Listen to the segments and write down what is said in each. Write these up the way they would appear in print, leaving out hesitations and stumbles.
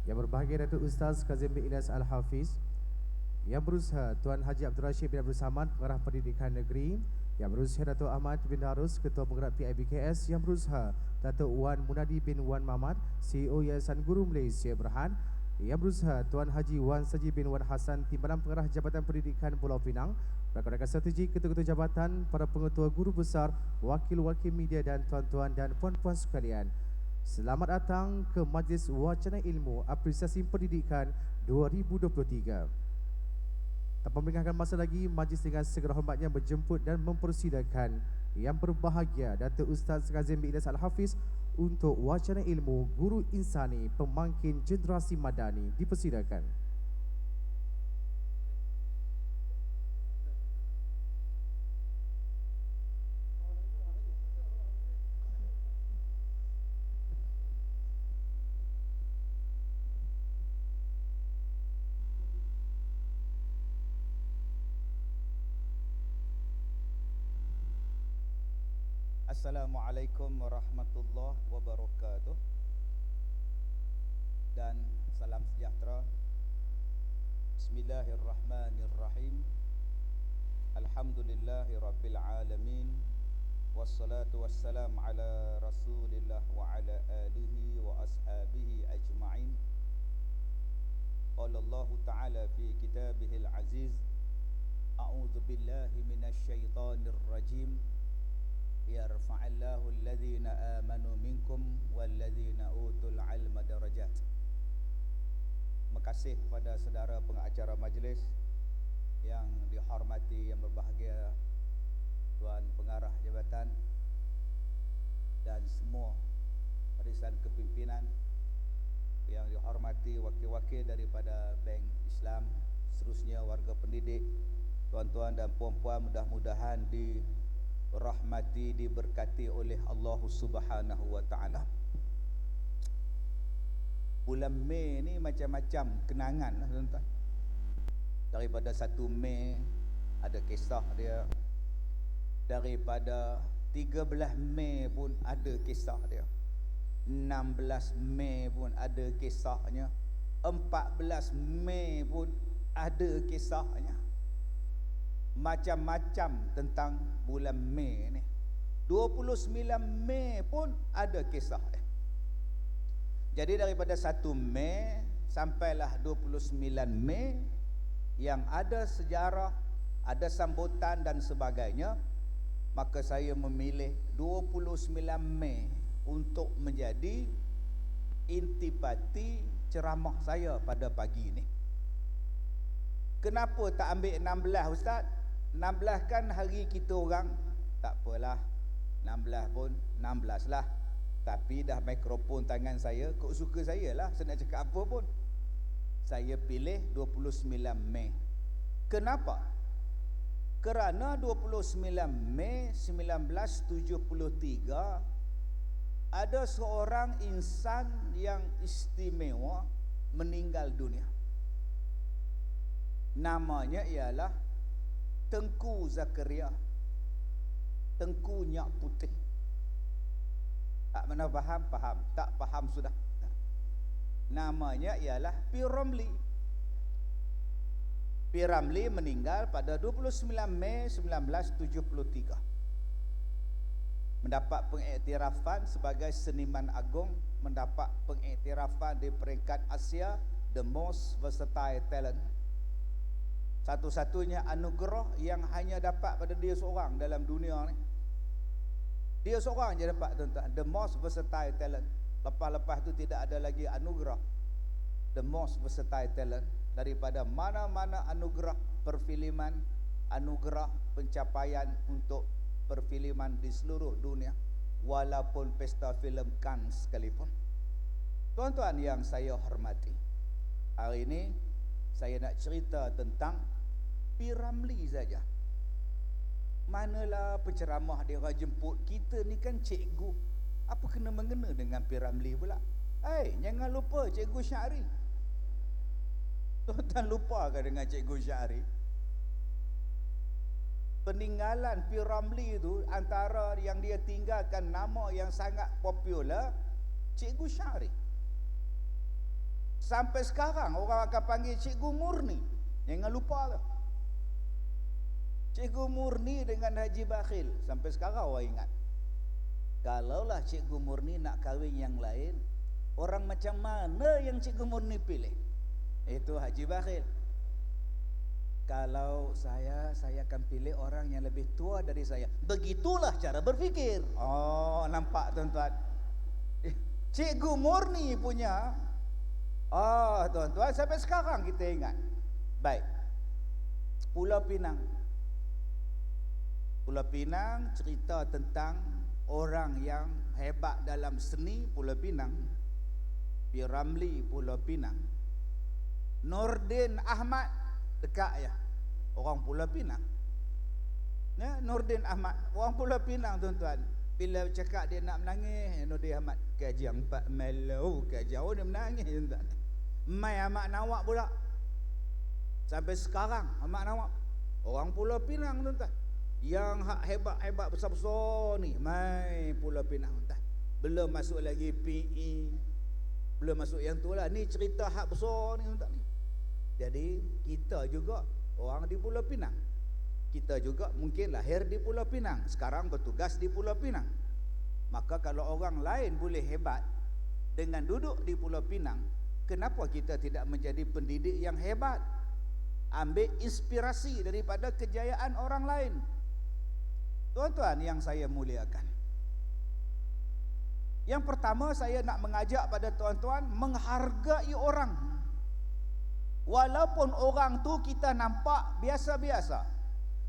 Yang berbahagia Datuk Ustaz Kazim bin Ilyas Al-Hafiz, Yang berusaha Tuan Haji Abdul Rashid bin Abdul Samad, Pengarah Pendidikan Negeri. Yang berusaha Datuk Ahmad bin Darus, Ketua Penggerak PIBKS. Yang berusaha Datuk Wan Munadi bin Wan Mamat, CEO Yayasan Guru Malaysia Berhad. Yang berusaha Tuan Haji Wan Saji bin Wan Hassan, Timbalan Pengarah Jabatan Pendidikan Pulau Pinang. Rakan-rakan strategi, ketua-ketua jabatan, para pengetua guru besar, wakil-wakil media dan tuan-tuan dan puan-puan sekalian. Selamat datang ke Majlis Wacana Ilmu Apresiasi Pendidikan 2023. Tanpa melengahkan masa lagi, majlis dengan segera hormatnya menjemput dan mempersilakan yang berbahagia Datuk Ustaz Kazim bin Ilyas Al-Hafiz untuk Wacana Ilmu Guru Insani Pemangkin Generasi Madani. Dipersilakan. Assalamualaikum warahmatullahi wabarakatuh. Dan salam sejahtera. Bismillahirrahmanirrahim. Alhamdulillahi rabbil alamin. Wassalatu wassalam ala rasulillah wa ala alihi wa ashabihi ajma'in. Qala Allah ta'ala fi kitabihil aziz, a'udzu billahi minasy syaithanir rajim. Yarfa'illahu alladhina amanu minkum walladhina utul ilma darajat. Terima kasih kepada saudara pengacara majlis yang dihormati, yang berbahagia Tuan Pengarah Jabatan dan semua barisan kepimpinan, yang dihormati wakil-wakil daripada Bank Islam, seterusnya warga pendidik, tuan-tuan dan puan-puan, mudah-mudahan dirahmati, diberkati oleh Allah Subhanahu wa taala. Bulan Mei ni macam-macam kenangan lah tuan-tuan. Daripada 1 Mei ada kisah dia. Daripada 13 Mei pun ada kisah dia. 16 Mei pun ada kisahnya. 14 Mei pun ada kisahnya. Macam-macam tentang bulan Mei ni. 29 Mei pun ada kisah dia. Jadi daripada 1 Mei sampailah 29 Mei yang ada sejarah, ada sambutan dan sebagainya, maka saya memilih 29 Mei untuk menjadi intipati ceramah saya pada pagi ni. Kenapa tak ambil 16 Ustaz? 16 kan hari kita orang. Tak apalah, 16 pun 16 lah. Tapi dah mikrofon tangan saya, kok suka saya lah, saya nak cakap apa pun. Saya pilih 29 Mei. Kenapa? Kerana 29 Mei 1973 ada seorang insan yang istimewa meninggal dunia. Namanya ialah Tengku Zakaria, Tengku Nyak Putih. Tak mana faham? Faham. Tak faham sudah. Namanya ialah P. Ramlee. P. Ramlee meninggal pada 29 Mei 1973. Mendapat pengiktirafan sebagai seniman agung, mendapat pengiktirafan di peringkat Asia, the most versatile talent. Satu-satunya anugerah yang hanya dapat pada dia seorang dalam dunia ni. Dia seorang je dapat, tuan-tuan, the most versatile talent. Lepas-lepas tu tidak ada lagi anugerah the most versatile talent. Daripada mana-mana anugerah perfilman, anugerah pencapaian untuk perfilman di seluruh dunia, walaupun pesta filem Cannes sekalipun. Tuan-tuan yang saya hormati, hari ini saya nak cerita tentang P. Ramlee saja. Manalah penceramah dia orang jemput kita ni kan cikgu. Apa kena-mengena dengan P. Ramlee pula? Jangan lupa Cikgu Syahri. Tuan-tuan lupa ke dengan Cikgu Syahri? Peninggalan P. Ramlee itu, antara yang dia tinggalkan nama yang sangat popular, Cikgu Syahri. Sampai sekarang orang akan panggil Cikgu Murni. Jangan lupa lah. Cikgu Murni dengan Haji Bakhil. Sampai sekarang orang ingat. Kalaulah Cikgu Murni nak kahwin yang lain, orang macam mana yang Cikgu Murni pilih? Itu Haji Bakhil. Kalau saya akan pilih orang yang lebih tua dari saya. Begitulah cara berfikir. Oh, nampak tuan-tuan. Cikgu Murni punya. Oh, tuan-tuan, sampai sekarang kita ingat. Baik. Pulau Pinang. Pulau Pinang cerita tentang orang yang hebat dalam seni Pulau Pinang. P. Ramlee Pulau Pinang. Nordin Ahmad dekat ya. Orang Pulau Pinang. Ya, Nordin Ahmad, orang Pulau Pinang tuan-tuan. Bila cakap dia nak menangis, Nordin Ahmad kajang 4 malu, kajau dia menangis tuan-tuan. Mai Ahmad Nawak pula. Sampai sekarang Ahmad Nawak orang Pulau Pinang tuan-tuan. Yang hak hebat-hebat besar-besar ni mai Pulau Pinang tuan-tuan. Belum masuk lagi PE. Belum masuk yang tu lah. Ni cerita hak besar ni tuan-tuan. Jadi kita juga orang di Pulau Pinang. Kita juga mungkin lahir di Pulau Pinang, sekarang bertugas di Pulau Pinang. Maka kalau orang lain boleh hebat dengan duduk di Pulau Pinang, kenapa kita tidak menjadi pendidik yang hebat? Ambil inspirasi daripada kejayaan orang lain. Tuan-tuan yang saya muliakan, yang pertama saya nak mengajak pada tuan-tuan menghargai orang. Walaupun orang tu kita nampak biasa-biasa,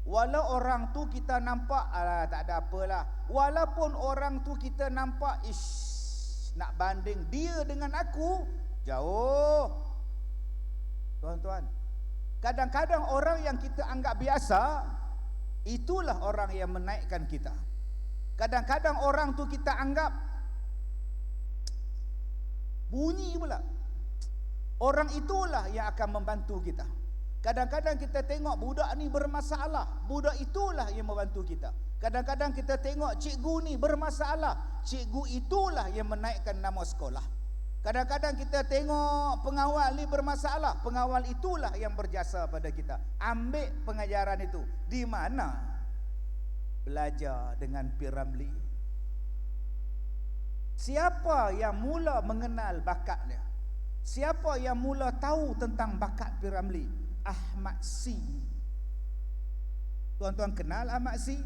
walau orang tu kita nampak tak ada apalah, walaupun orang tu kita nampak nak banding dia dengan aku jauh. Tuan-tuan, kadang-kadang orang yang kita anggap biasa, itulah orang yang menaikkan kita. Kadang-kadang orang tu kita anggap bunyi pula, orang itulah yang akan membantu kita. Kadang-kadang kita tengok budak ni bermasalah, budak itulah yang membantu kita. Kadang-kadang kita tengok cikgu ni bermasalah, cikgu itulah yang menaikkan nama sekolah. Kadang-kadang kita tengok pengawal ni bermasalah, pengawal itulah yang berjasa pada kita. Ambil pengajaran itu. Di mana? Belajar dengan P. Ramlee. Siapa yang mula mengenal bakatnya? Siapa yang mula tahu tentang bakat P. Ramlee? Ahmad Sy. Tuan-tuan kenal Ahmad Sy?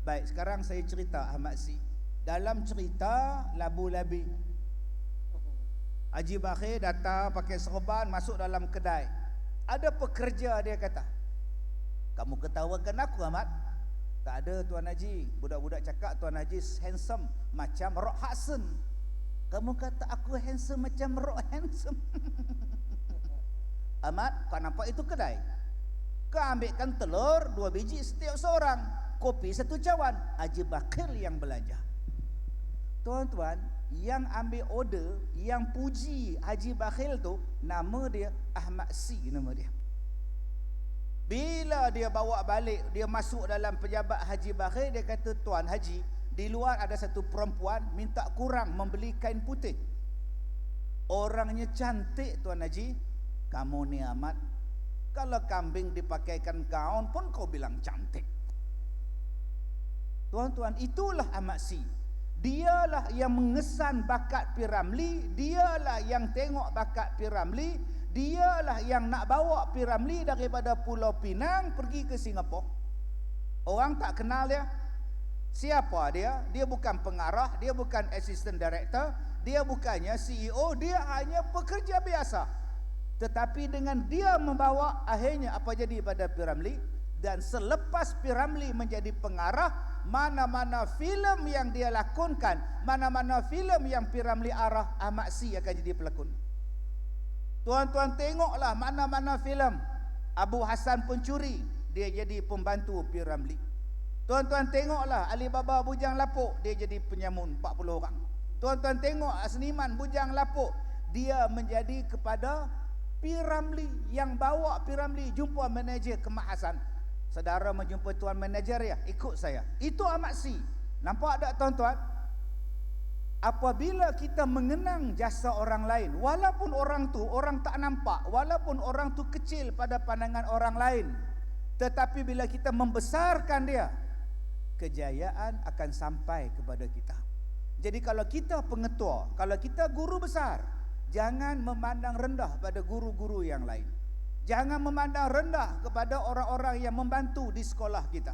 Baik, sekarang saya cerita Ahmad Sy. Dalam cerita Labu Labi, Haji Bakhil datang pakai serban masuk dalam kedai. Ada pekerja, dia kata, "Kamu ketawakan aku, Ahmad?" "Tak ada, Tuan Haji." Budak-budak cakap Tuan Haji handsome macam Rock Hudson. "Kamu kata aku handsome macam Rock handsome." "Ahmad, kau nampak itu kedai? Kau ambilkan telur 2 biji setiap seorang, kopi 1 cawan." Haji Bakhil yang belanja. Tuan-tuan, yang ambil order, yang puji Haji Bakhil tu, nama dia Ahmad Sy, nama dia. Bila dia bawa balik, dia masuk dalam pejabat Haji Bakhil, dia kata, "Tuan Haji, di luar ada satu perempuan minta kurang membeli kain putih. Orangnya cantik, Tuan Haji." "Kamu ni Ahmad, kalau kambing dipakaikan gaun pun kau bilang cantik." Tuan-tuan, itulah Ahmad Sy. Dialah yang mengesan bakat P. Ramlee, dialah yang tengok bakat P. Ramlee, dialah yang nak bawa P. Ramlee daripada Pulau Pinang pergi ke Singapura. Orang tak kenal dia. Siapa dia? Dia bukan pengarah, dia bukan assistant director, dia bukannya CEO, dia hanya pekerja biasa. Tetapi dengan dia membawa, akhirnya apa jadi pada P. Ramlee? Dan selepas P. Ramlee menjadi pengarah, mana-mana filem yang dia lakonkan, mana-mana filem yang P. Ramlee arah, Ahmad Sy akan jadi pelakon. Tuan-tuan tengoklah mana-mana filem. Abu Hassan Pencuri, dia jadi pembantu P. Ramlee. Tuan-tuan tengoklah Alibaba Bujang Lapuk, dia jadi penyamun 40 orang. Tuan-tuan tengok seniman Bujang Lapuk, dia menjadi kepada P. Ramlee, yang bawa P. Ramlee jumpa manager Kemak Hassan. "Saudara menjumpa tuan manager ya, ikut saya." Itu Ahmad Sy. Nampak tak tuan-tuan? apabila kita mengenang jasa orang lain, walaupun orang tak nampak, walaupun orang tu kecil pada pandangan orang lain, tetapi bila kita membesarkan dia, kejayaan akan sampai kepada kita. Jadi kalau kita pengetua, kalau kita guru besar, jangan memandang rendah pada guru-guru yang lain. Jangan memandang rendah kepada orang-orang yang membantu di sekolah kita.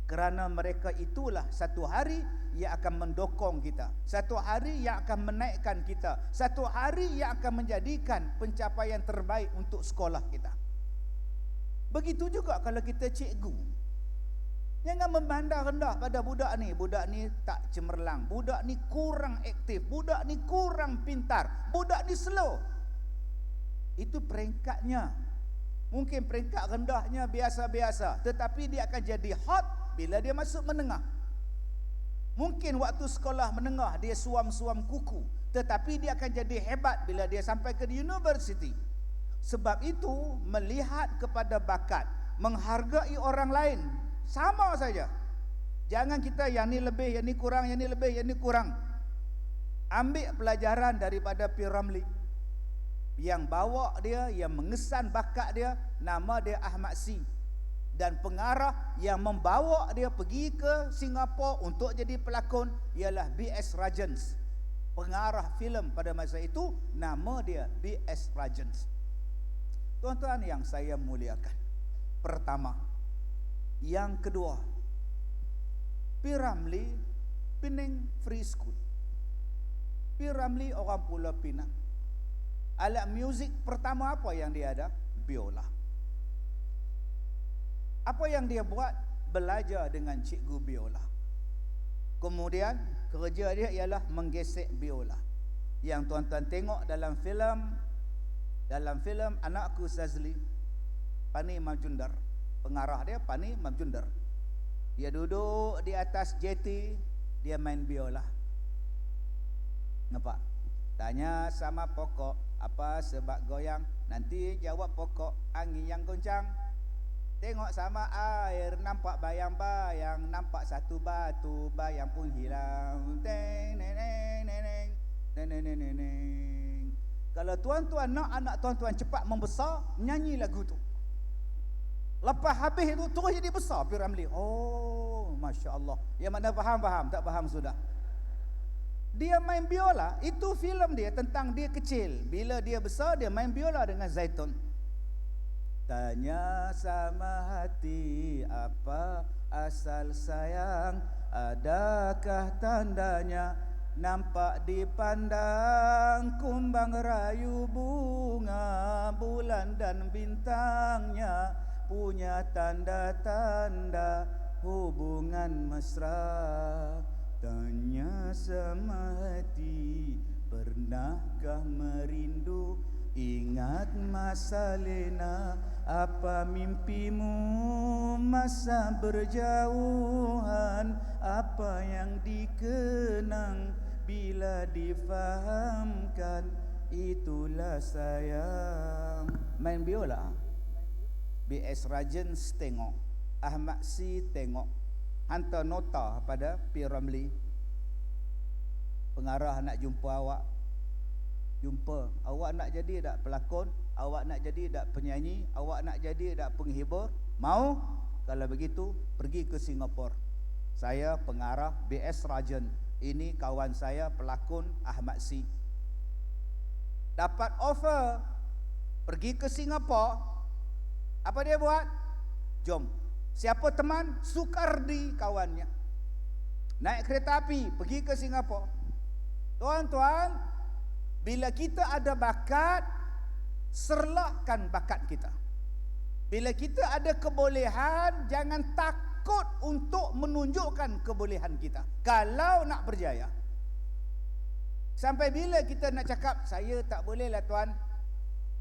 Kerana mereka itulah satu hari yang akan mendokong kita, satu hari yang akan menaikkan kita, satu hari yang akan menjadikan pencapaian terbaik untuk sekolah kita. Begitu juga kalau kita cikgu. Jangan memandang rendah pada budak ni tak cemerlang, budak ni kurang aktif, budak ni kurang pintar, budak ni slow. Itu peringkatnya. Mungkin peringkat rendahnya biasa-biasa, tetapi dia akan jadi hot bila dia masuk menengah. Mungkin waktu sekolah menengah dia suam-suam kuku, tetapi dia akan jadi hebat bila dia sampai ke universiti. Sebab itu, melihat kepada bakat, menghargai orang lain, sama saja. Jangan kita yang ni lebih, yang ni kurang, yang ni lebih, yang ni kurang. Ambil pelajaran daripada P. Ramlee. Yang bawa dia, yang mengesan bakat dia, nama dia Ahmad Sy. Dan pengarah yang membawa dia pergi ke Singapura untuk jadi pelakon ialah B.S. Rajens. Pengarah filem pada masa itu, nama dia B.S. Rajens. Tuan-tuan yang saya muliakan, pertama. Yang kedua, P. Ramlee Penang Free School. P. Ramlee orang Pulau Pinang. Alat muzik pertama apa yang dia ada? Biola. Apa yang dia buat? Belajar dengan cikgu biola. Kemudian kerja dia ialah menggesek biola. Yang tuan-tuan tengok dalam filem Anakku Sazli, Pani Majundar. Pengarah dia Pani Majundar. Dia duduk di atas jeti, dia main biola. Nampak? Tanya sama pokok, apa sebab goyang? Nanti jawab pokok, angin yang goncang. Tengok sama air, nampak bayang-bayang, nampak satu batu, bayang pun hilang. Teng neneng neneng neneng neneng neneng. Kalau tuan-tuan nak anak tuan-tuan cepat membesar, nyanyi lagu tu. Lepas habis itu terus jadi besar P. Ramlee. Oh, masya-Allah. Yang mana faham, tak faham sudah. Dia main biola, itu filem dia tentang dia kecil. Bila dia besar, dia main biola dengan Zaitun. Tanya sama hati, apa asal sayang? Adakah tandanya? Nampak dipandang kumbang rayu bunga, bulan dan bintangnya punya tanda-tanda hubungan mesra. Tanya sama hati, pernahkah merindu? Ingat masa lena, apa mimpimu masa berjauhan? Apa yang dikenang bila difahamkan? Itulah sayang. Main biola. B.S. Rajens tengok, Ahmad Sy tengok, hantar nota pada P. Ramlee. Pengarah nak jumpa awak. Jumpa, awak nak jadi tak pelakon? Awak nak jadi tak penyanyi? Awak nak jadi tak penghibur? Mau? Kalau begitu, pergi ke Singapura. Saya pengarah B.S. Rajens. Ini kawan saya pelakon Ahmad Sy. Dapat offer pergi ke Singapura. Apa dia buat? Jom. Siapa teman? Sukardi kawannya. Naik kereta api pergi ke Singapura. Tuan-tuan, bila kita ada bakat, serlahkan bakat kita. Bila kita ada kebolehan, jangan takut untuk menunjukkan kebolehan kita. Kalau nak berjaya. Sampai bila kita nak cakap, saya tak boleh lah tuan,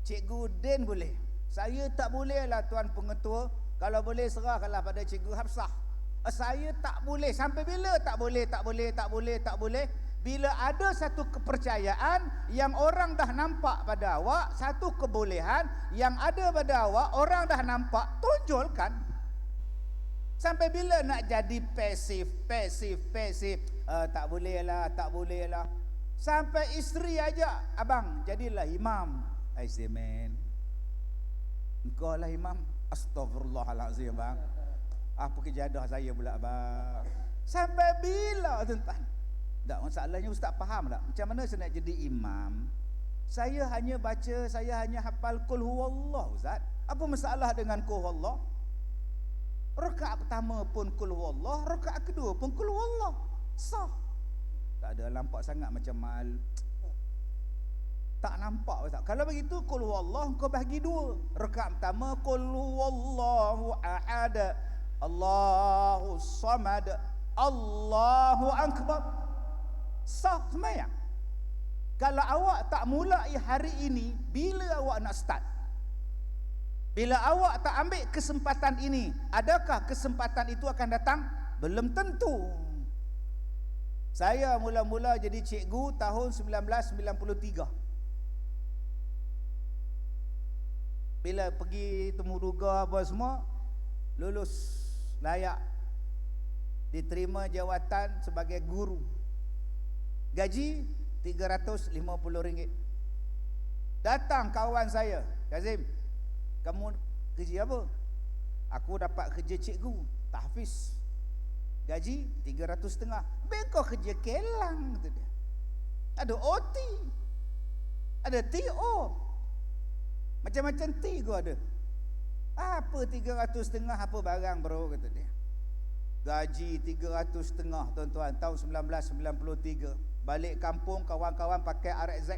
Cikgu Den boleh. Saya tak boleh lah tuan pengetua, kalau boleh serahkanlah pada Cikgu Hafsah. Saya tak boleh. Sampai bila tak boleh, tak boleh, tak boleh, tak boleh? Bila ada satu kepercayaan yang orang dah nampak pada awak, satu kebolehan yang ada pada awak, orang dah nampak, tonjolkan. Sampai bila nak jadi pasif? Tak boleh lah. Sampai isteri aja, abang jadilah imam. I say, man, engkau lah imam. Astagfirullahalazim, bang. Apa kejadah saya pula, bang? Sampai bila, tuan-tuan? Tak, masalahnya ustaz faham tak? Macam mana saya nak jadi imam? Saya hanya baca, saya hanya hafal qul huwallah, ustaz. Apa masalah dengan qul huwallah? Rakaat pertama pun qul huwallah, rakaat kedua pun qul huwallah. Sah. Tak ada nampak sangat macam mal. Tak nampak, ustaz. Kalau begitu qul huwallah kau bahagi dua. Rakaat pertama qul huwallahu ahad, Allahus samad, Allahu akbar. Sah sembahyang. Kalau awak tak mulai hari ini, bila awak nak start? Bila awak tak ambil kesempatan ini, adakah kesempatan itu akan datang? Belum tentu. Saya mula-mula jadi cikgu tahun 1993. Bila pergi temuruga apa semua, lulus layak, diterima jawatan sebagai guru. Gaji RM350. Datang kawan saya, Kazim, kamu kerja apa? Aku dapat kerja cikgu, tahfiz. Gaji RM300.5. Kau kerja kelang, kata dia. Ada OT, ada TO, macam-macam T kau ada. Apa RM300.5 apa barang bro, kata dia. Gaji RM300.5, tuan-tuan, tahun 1993. Balik kampung, kawan-kawan pakai RXZ.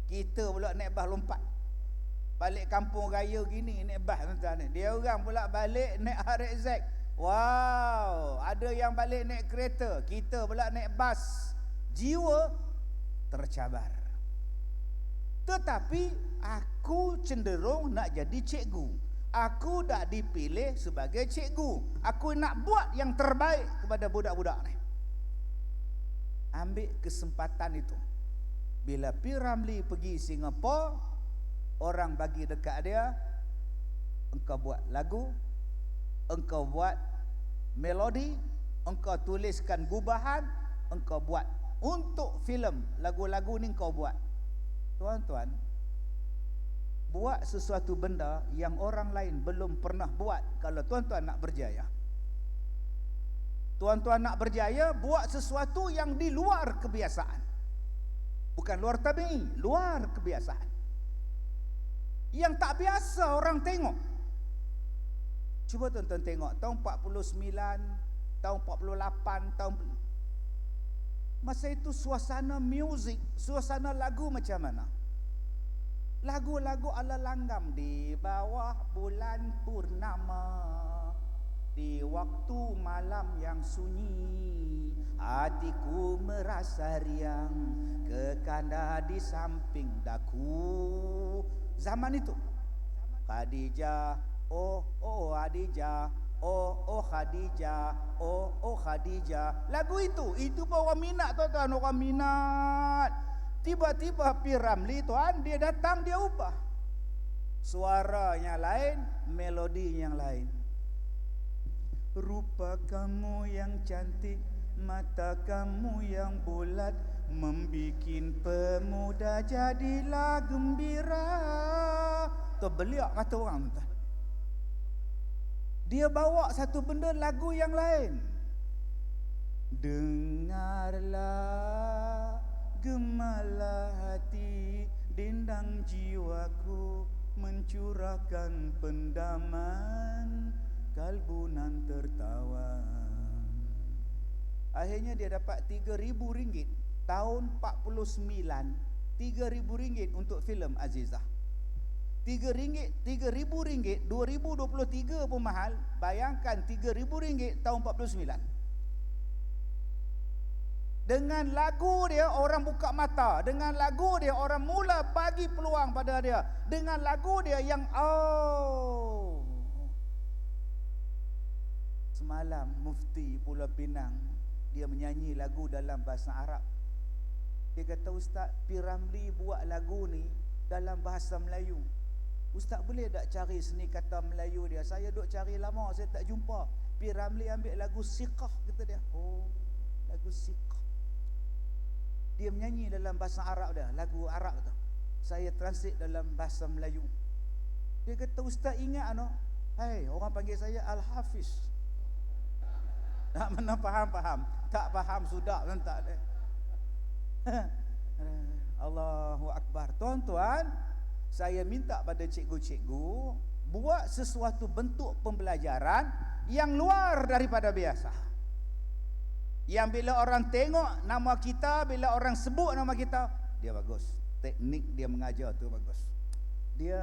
Kita pula naik bas lompat. Balik kampung raya gini naik bas, tuan-tuan. Dia orang pula balik naik RXZ. Wow, ada yang balik naik kereta, kita pula naik bas. Jiwa tercabar. Tetapi aku cenderung nak jadi cikgu. Aku dah dipilih sebagai cikgu. Aku nak buat yang terbaik kepada budak-budak ni. Ambil kesempatan itu. Bila P. Ramlee pergi Singapura, orang bagi dekat dia, engkau buat lagu, engkau buat melodi, engkau tuliskan gubahan, engkau buat untuk filem, lagu-lagu ni engkau buat. Tuan-tuan, buat sesuatu benda yang orang lain belum pernah buat. Kalau tuan-tuan nak berjaya, tuan-tuan nak berjaya, buat sesuatu yang di luar kebiasaan. Bukan luar tabi'i, luar kebiasaan. Yang tak biasa orang tengok. Cuba tuan-tuan tengok tahun 49, tahun 48, tahun masa itu suasana muzik, suasana lagu macam mana? Lagu-lagu ala langgam di bawah bulan purnama, di waktu malam yang sunyi, hatiku merasa riang, kekanda di samping daku. Zaman itu Khadijah, oh Khadijah, oh Khadijah, oh Khadijah. Lagu itu pun orang minat, tuan-tuan, orang minat. Tiba-tiba P. Ramlee, tuan, dia datang, dia ubah. Suaranya lain, melodi yang lain. Rupa kamu yang cantik, mata kamu yang bulat, membikin pemuda jadilah gembira. Tu beliak kata orang, tuan. Dia bawa satu benda lagu yang lain. Dengarlah, gemalah hati, dendang jiwaku, mencurahkan pendaman, kalbunan tertawa. Akhirnya dia dapat RM3,000 tahun 49. RM3,000 untuk filem Azizah. RM3,000 2023 pun mahal. Bayangkan RM3,000 tahun 49. Dengan lagu dia orang buka mata. Dengan lagu dia orang mula bagi peluang pada dia. Dengan lagu dia yang semalam Mufti Pulau Pinang, dia menyanyi lagu dalam bahasa Arab. Dia kata, Ustaz, P. Ramlee buat lagu ni dalam bahasa Melayu. Ustaz boleh tak cari seni kata Melayu dia? Saya duk cari lama, saya tak jumpa. Pi Ramli ambil lagu Siqah, kata dia. Oh, lagu Siqah. Dia menyanyi dalam bahasa Arab dia, lagu Arab tu. Saya translate dalam bahasa Melayu. Dia kata, Ustaz ingat ano? Hai, orang panggil saya Al-Hafiz. Tak mana faham. Tak faham sudah kan tak ada. Allahu Akbar. Tuan-tuan, saya minta pada cikgu-cikgu buat sesuatu bentuk pembelajaran yang luar daripada biasa. Yang bila orang tengok nama kita, bila orang sebut nama kita, dia bagus. Teknik dia mengajar tu bagus. Dia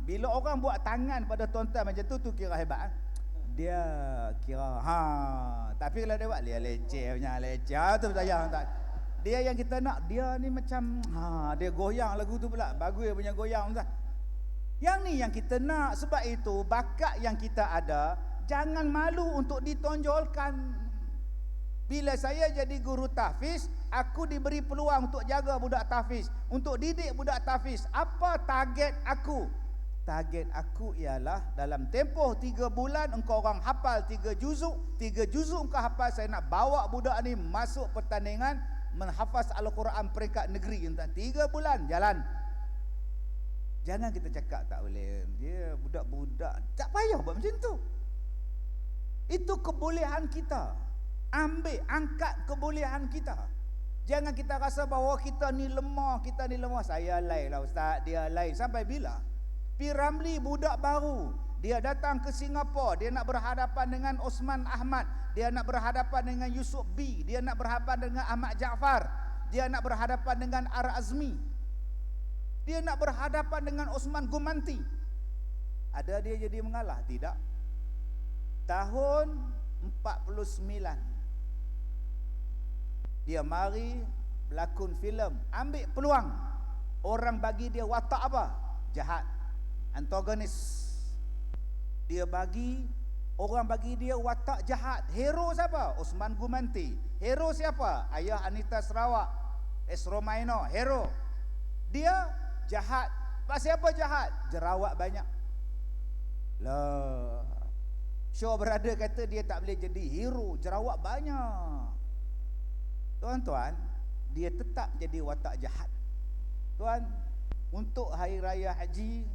bila orang buat tangan pada tuan-tuan macam tu kira hebat. Dia kira tapi kalau dia buat dia leceh tu sayang tak. Dia yang kita nak, dia ni macam dia goyang lagu tu pula, bagus punya goyang tu. Yang ni yang kita nak. Sebab itu bakat yang kita ada jangan malu untuk ditonjolkan. Bila saya jadi guru tahfiz, aku diberi peluang untuk jaga budak tahfiz, untuk didik budak tahfiz. Apa target aku? Target aku ialah dalam tempoh 3 bulan engkau orang hafal 3 juzuk. 3 juzuk engkau hafal, saya nak bawa budak ni masuk pertandingan menghafaz Al-Quran peringkat negeri. 3 bulan jalan. Jangan kita cakap tak boleh, dia budak-budak. Tak payah buat macam tu. Itu kebolehan kita. Ambil, angkat kebolehan kita. Jangan kita rasa bahawa kita ni lemah. Saya lain lah Ustaz, dia lain. Sampai bila? Pi Ramli budak baru, dia datang ke Singapura, dia nak berhadapan dengan Osman Ahmad, dia nak berhadapan dengan Yusuf B, dia nak berhadapan dengan Ahmad Jaafar, dia nak berhadapan dengan Ar-Azmi, dia nak berhadapan dengan Osman Gumanti. Ada dia jadi mengalah? Tidak. Tahun 49 dia mari berlakon filem, ambil peluang. Orang bagi dia watak apa? Jahat, antagonis. Dia bagi, orang bagi dia watak jahat. Hero siapa? Osman Gumanti. Hero siapa? Ayah Anita Sarawak, Esro Maino. Hero. Dia jahat. Pasal apa jahat? Jerawat banyak. Lah, Shaw Brother kata dia tak boleh jadi hero, jerawat banyak. Tuan-tuan, dia tetap jadi watak jahat. Tuan, untuk Hari Raya Haji,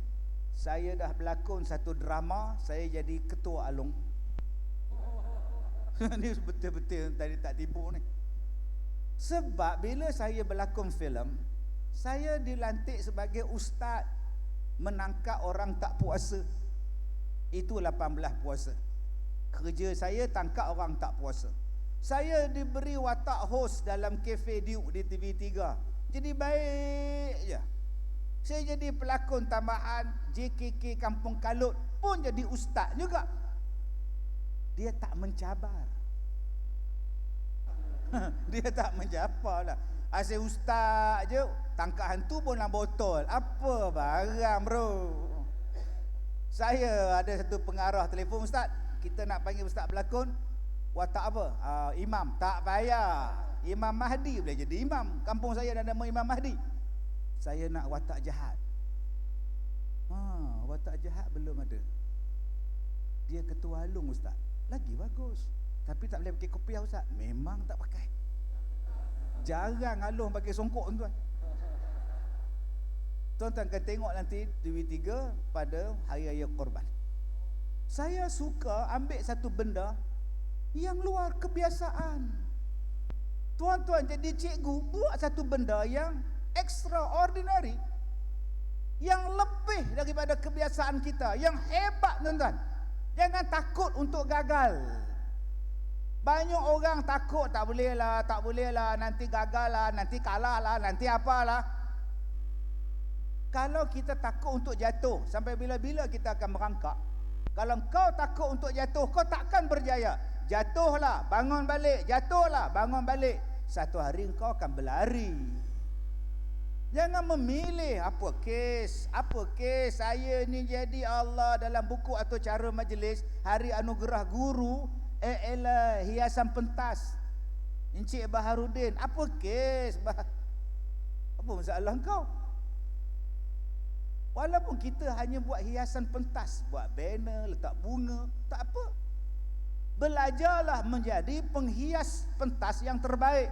saya dah berlakon satu drama, saya jadi ketua alung. Ni betul-betul tadi tak tipu ni. Sebab bila saya berlakon filem, saya dilantik sebagai ustaz menangkap orang tak puasa. Itu 18 puasa. Kerja saya tangkap orang tak puasa. Saya diberi watak host dalam Cafe Duke di TV3. Jadi baik je. Saya jadi pelakon tambahan JKK Kampung Kalut pun jadi ustaz juga. Dia tak mencabar. Dia tak mencabar lah. Asyik ustaz je, tangkap hantu pun dalam botol. Apa barang bro. Saya ada satu pengarah telefon, Ustaz, kita nak panggil ustaz berlakon. Watak apa? Imam. Tak payah. Imam Mahdi boleh jadi imam. Kampung saya ada nama Imam Mahdi. Saya nak watak jahat. Watak jahat belum ada. Dia ketua alung ustaz. Lagi bagus. Tapi tak boleh pakai kopiah ustaz. Memang tak pakai. Jarang alung pakai songkok tuan. Tuan-tuan akan tengok nanti TV3 pada Hari Raya Korban. Saya suka ambil satu benda yang luar kebiasaan. Tuan-tuan jadi cikgu, buat satu benda yang extraordinary, yang lebih daripada kebiasaan kita, yang hebat tuan-tuan. Jangan takut untuk gagal. Banyak orang takut, tak boleh lah, nanti gagal lah, nanti kalah lah, nanti apalah. Kalau kita takut untuk jatuh, sampai bila-bila kita akan merangkak. Kalau kau takut untuk jatuh, kau takkan berjaya. Jatuhlah, bangun balik, jatuhlah, bangun balik. Satu hari kau akan berlari. Jangan memilih apa kes, saya ni jadi Allah dalam buku atau cara majlis Hari Anugerah Guru, ialah hiasan pentas Encik Baharudin. Apa kes? Apa masalah kau? Walaupun kita hanya buat hiasan pentas, buat banner, letak bunga, tak apa. Belajarlah menjadi penghias pentas yang terbaik.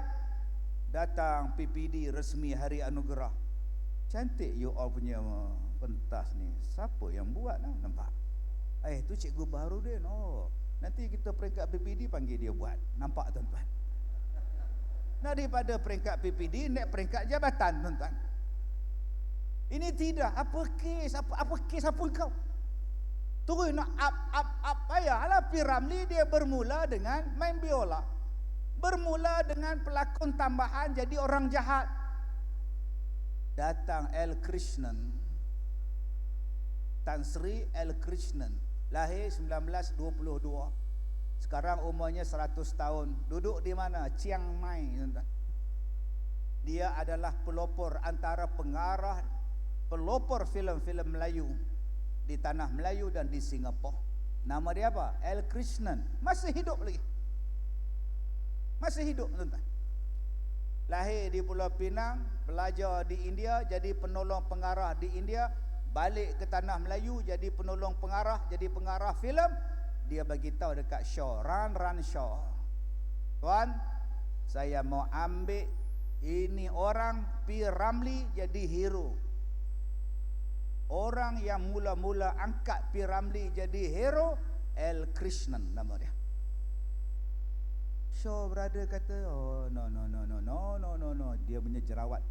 Datang PPD resmi Hari Anugerah. Cantik you all punya pentas ni. Siapa yang buat lah? Nampak? Tu cikgu baru dia. Oh, nanti kita peringkat PPD panggil dia buat. Nampak tuan-tuan? Daripada peringkat PPD naik peringkat jabatan tuan-tuan. Ini tidak. Apa kes? Apa kes apa kau? Terus nak up. Payahlah P. Ramlee dia bermula dengan main biola. Bermula dengan pelakon tambahan jadi orang jahat. Datang L. Krishnan. Tan Sri L. Krishnan. Lahir 1922. Sekarang umurnya 100 tahun. Duduk di mana? Chiang Mai. Dia adalah pelopor antara pengarah pelopor filem-filem Melayu di tanah Melayu dan di Singapura. Nama dia apa? L. Krishnan. Masih hidup lagi. Masih hidup tuan-tuan. Lahir di Pulau Pinang, belajar di India, jadi penolong pengarah di India, balik ke tanah Melayu jadi penolong pengarah, jadi pengarah filem. Dia bagi tahu dekat Shaw, Run Shaw. Tuan, saya mau ambil ini orang P. Ramlee jadi hero. Orang yang mula-mula angkat P. Ramlee jadi hero, L. Krishnan nama dia. Shaw brother kata, oh no. Dia punya jerawat.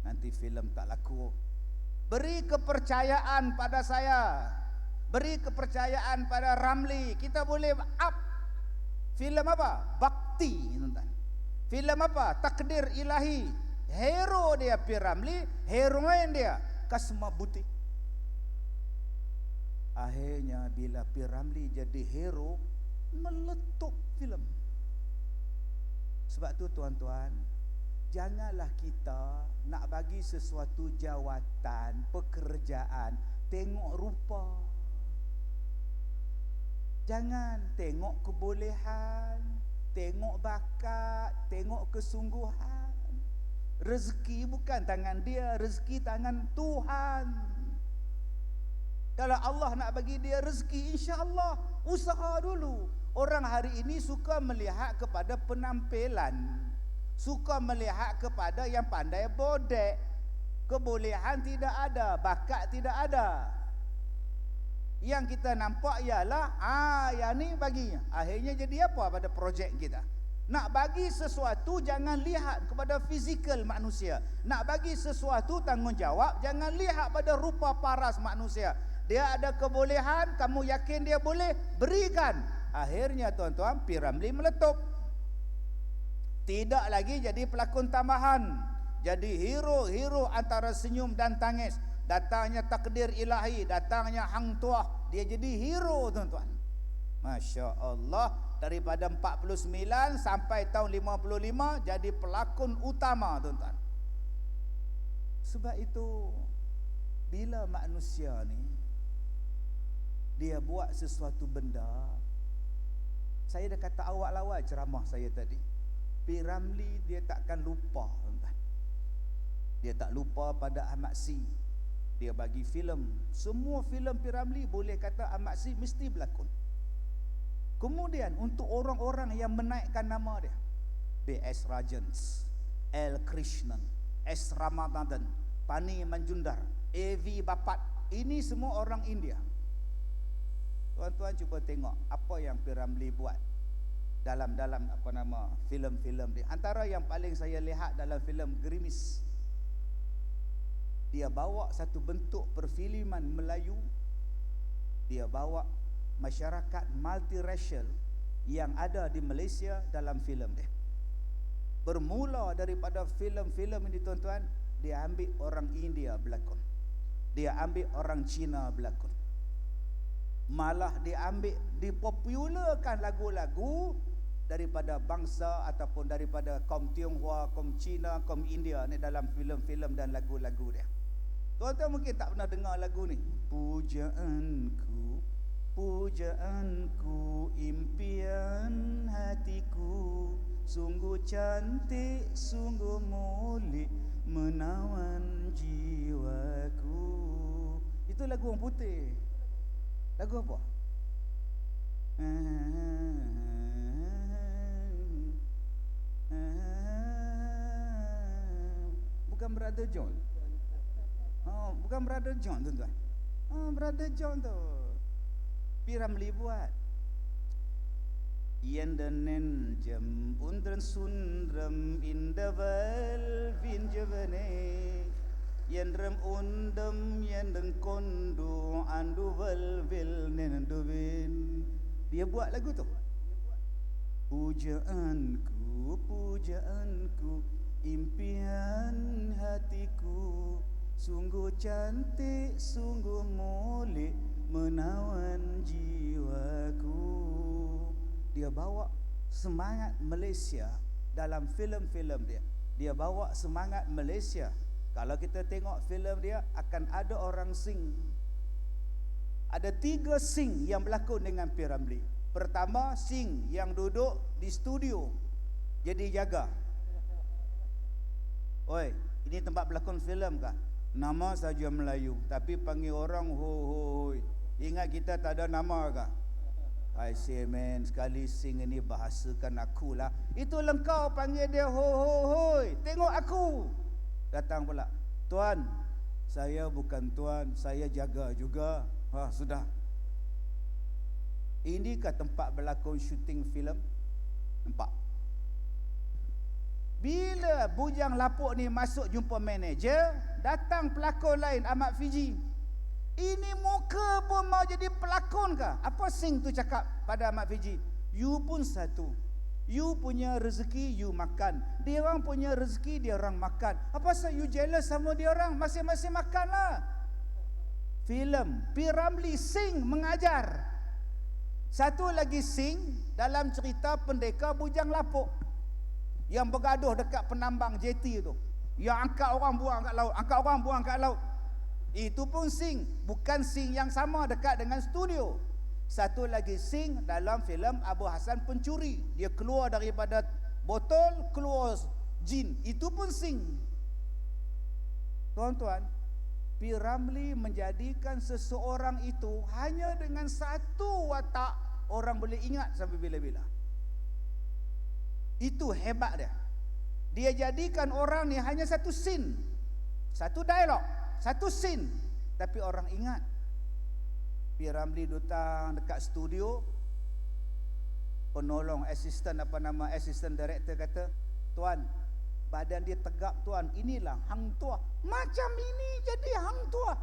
Nanti filem tak laku. Beri kepercayaan pada saya. Beri kepercayaan pada Ramlee. Kita boleh up. Filem apa? Bakti. Filem apa? Takdir Ilahi. Hero dia P. Ramlee, heroin dia Kasma Buti. Akhirnya bila P. Ramlee jadi hero, meletup filem. Sebab tu tuan-tuan, janganlah kita nak bagi sesuatu jawatan, pekerjaan, tengok rupa. Jangan tengok kebolehan, tengok bakat, tengok kesungguhan. Rezeki bukan tangan dia, rezeki tangan Tuhan. Kalau Allah nak bagi dia rezeki, insya-Allah usaha dulu. Orang hari ini suka melihat kepada penampilan, suka melihat kepada yang pandai bodek. Kebolehan tidak ada, bakat tidak ada. Yang kita nampak ialah yang ni baginya. Akhirnya jadi apa pada projek kita? Nak bagi sesuatu jangan lihat kepada fizikal manusia. Nak bagi sesuatu tanggungjawab jangan lihat pada rupa paras manusia. Dia ada kebolehan, kamu yakin dia boleh, berikan. Akhirnya tuan-tuan, P. Ramlee meletup. Tidak lagi jadi pelakon tambahan, jadi hero antara senyum dan tangis. Datangnya takdir ilahi, datangnya hang tuah, dia jadi hero tuan-tuan. Masya Allah. Daripada 49 sampai tahun 55 jadi pelakon utama tuan-tuan. Sebab itu bila manusia ni dia buat sesuatu benda, saya dah kata awal-awal ceramah saya tadi, P. Ramlee dia takkan lupa tuan-tuan. Dia tak lupa pada Ahmad Sy. Dia bagi filem, semua filem P. Ramlee boleh kata Ahmad Sy mesti berlakon. Kemudian untuk orang-orang yang menaikkan nama dia, B.S. Rajans, L. Krishnan, S. Ramadhan, Pani Manjundar, A.V. Bapat, ini semua orang India. Tuan-tuan cuba tengok apa yang P. Ramlee buat dalam filem-filem dia. Antara yang paling saya lihat dalam filem Gerimis, dia bawa satu bentuk perfilman Melayu. Dia bawa masyarakat multiracial yang ada di Malaysia dalam filem dia. Bermula daripada filem-filem ini tuan-tuan, dia ambil orang India berlakon, dia ambil orang Cina berlakon. Malah dia ambil, dipopularkan lagu-lagu daripada bangsa ataupun daripada kaum Tionghoa, kaum Cina, kaum India ni dalam filem-filem dan lagu-lagu dia. Tuan-tuan mungkin tak pernah dengar lagu ni. Pujaanku, impian hatiku, sungguh cantik, sungguh mulia, menawan jiwaku. lagu orang putih. Lagu apa? Bukan Brother John. Oh, bukan Brother John tuan-tuan. Oh, Brother John tu. P. Ramlee buat. Yendenen jam undren sundram indaval vinjavane yendram undam yendeng kondo anduval vil nenenduvin. Dia buat lagu tu. Pujaanku, impian hatiku, sungguh cantik, sungguh molek menawan jiwaku. Dia bawa semangat Malaysia dalam filem-filem dia. Dia bawa semangat Malaysia. Kalau kita tengok filem dia, akan ada orang sing. Ada 3 sing yang berlakon dengan P. Ramlee. Pertama, sing yang duduk di studio jadi jaga. Oi, ini tempat berlakon filem kah? Nama saja Melayu, tapi panggil orang hoi. Ingat kita tak ada nama kah? I say man, sekali sing ini bahasakan aku lah. Itulah kau panggil dia hoi. Tengok aku. Datang pula, tuan, saya bukan tuan, saya jaga juga. Sudah. Inikah tempat berlakon syuting filem? Nampak? Bila bujang lapuk ni masuk jumpa manager, datang pelakon lain, Ahmad Fiji. Ini muka pun mau jadi pelakon kah? Apa sing tu cakap pada Ahmad Fiji? You pun satu. You punya rezeki, you makan. Dia orang punya rezeki, dia orang makan. Apa pasal you jealous sama dia orang? Masing-masing makan lah. Filem P. Ramlee sing mengajar. Satu lagi sing dalam cerita pendekar bujang lapuk yang bergaduh dekat penambang jeti tu. Yang angkat orang buang kat laut, angkat orang buang kat laut. Itu pun sing, bukan sing yang sama dekat dengan studio. Satu lagi sing dalam filem Abu Hassan Pencuri. Dia keluar daripada botol, keluar jin. Itu pun sing. Tuan-tuan, P. Ramlee menjadikan seseorang itu hanya dengan satu watak, orang boleh ingat sampai bila-bila. Itu hebat dia. Dia jadikan orang ni hanya satu scene, satu dialog, satu scene, tapi orang ingat. P. Ramlee datang dekat studio, penolong assistant assistant director kata, tuan, badan dia tegap tuan, inilah hang tua. Macam ini jadi hang tua.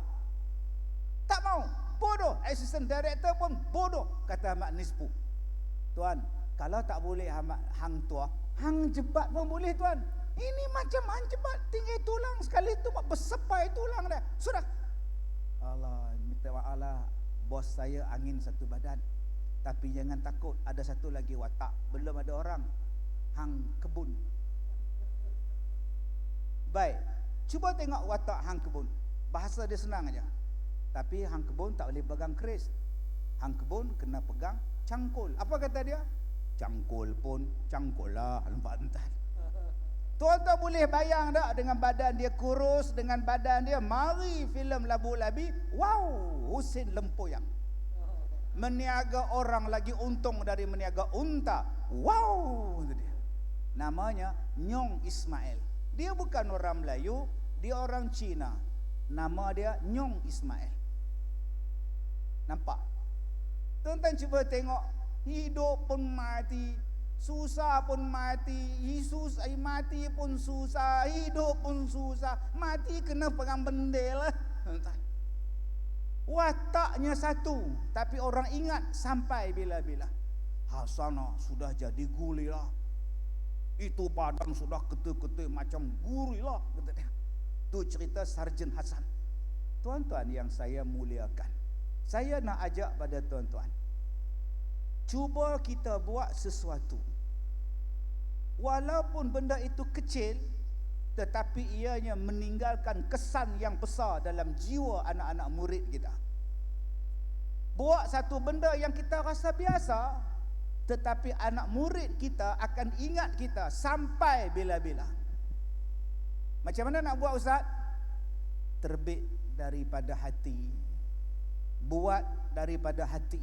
Tak mau, bodoh. Assistant director pun bodoh, kata Ahmad Nispu. Tuan, kalau tak boleh hang tua, hang jebat pun boleh tuan. Ini macam hang jebat tinggi tulang sekali tu bersepai tulang dah. Sudah. Allah, minta maaf lah, bos saya angin satu badan. Tapi jangan takut, ada satu lagi watak. Belum ada orang. Hang kebun. Baik, cuba tengok watak hang kebun. Bahasa dia senang aja. Tapi hang kebun tak boleh pegang keris. Hang kebun kena pegang cangkul. Apa kata dia? Cangkul pun cangkul lah. Lembat entar. Tuan-tuan boleh bayang tak dengan badan dia kurus, dengan badan dia mari filem Labu Labi. Wow, Husin lempoyang. Meniaga orang lagi untung dari meniaga unta. Wow, itu dia. Namanya Nyong Ismail. Dia bukan orang Melayu, dia orang Cina. Nama dia Nyong Ismail. Nampak? Tuan-tuan cuba tengok, hidup pun mati, susah pun mati, mati pun susah, hidup pun susah, mati kena pegang bendel lah. Wataknya satu, tapi orang ingat sampai bila-bila. Hasanah sudah jadi gulila. Itu badan sudah ketul-ketul macam gurila. Itu cerita Sarjan Hasan. Tuan-tuan yang saya muliakan, saya nak ajak pada tuan-tuan, cuba kita buat sesuatu. Walaupun benda itu kecil, tetapi ianya meninggalkan kesan yang besar dalam jiwa anak-anak murid kita. Buat satu benda yang kita rasa biasa, tetapi anak murid kita akan ingat kita sampai bila-bila. Macam mana nak buat, Ustaz? Terbit daripada hati. buat daripada hati.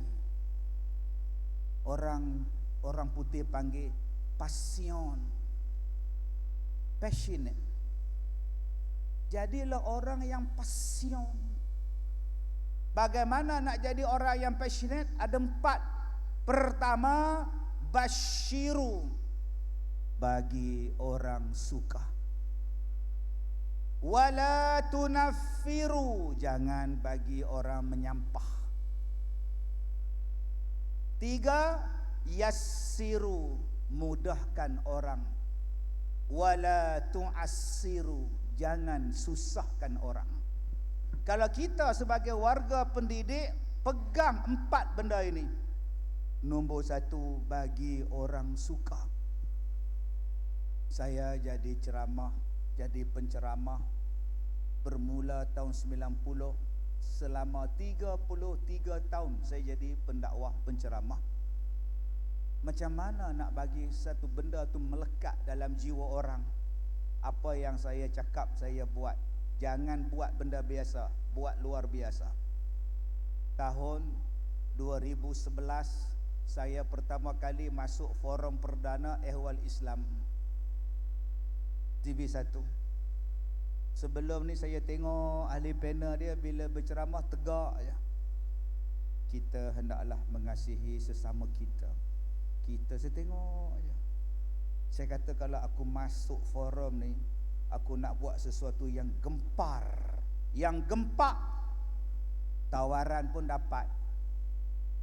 Orang putih panggil passion, passionate. Jadilah orang yang passion. Bagaimana nak jadi orang yang passionate? Ada 4. Pertama, basyiru, bagi orang suka. Wala tunaffiru, jangan bagi orang menyampah. 3, yassiru, mudahkan orang. Wala tu'assiru, jangan susahkan orang. Kalau kita sebagai warga pendidik pegang 4 benda ini. Nombor 1, bagi orang suka. Saya jadi penceramah bermula tahun 90. Selama 33 tahun saya jadi pendakwah penceramah. Macam mana nak bagi satu benda tu melekat dalam jiwa orang? Apa yang saya cakap saya buat. Jangan buat benda biasa, buat luar biasa. Tahun 2011 saya pertama kali masuk forum perdana Ehwal Islam TV1. Sebelum ni saya tengok ahli panel dia bila berceramah tegak aja. Kita hendaklah mengasihi sesama kita. Saya tengok aja. Saya kata kalau aku masuk forum ni, aku nak buat sesuatu yang gempar, yang gempak. Tawaran pun dapat,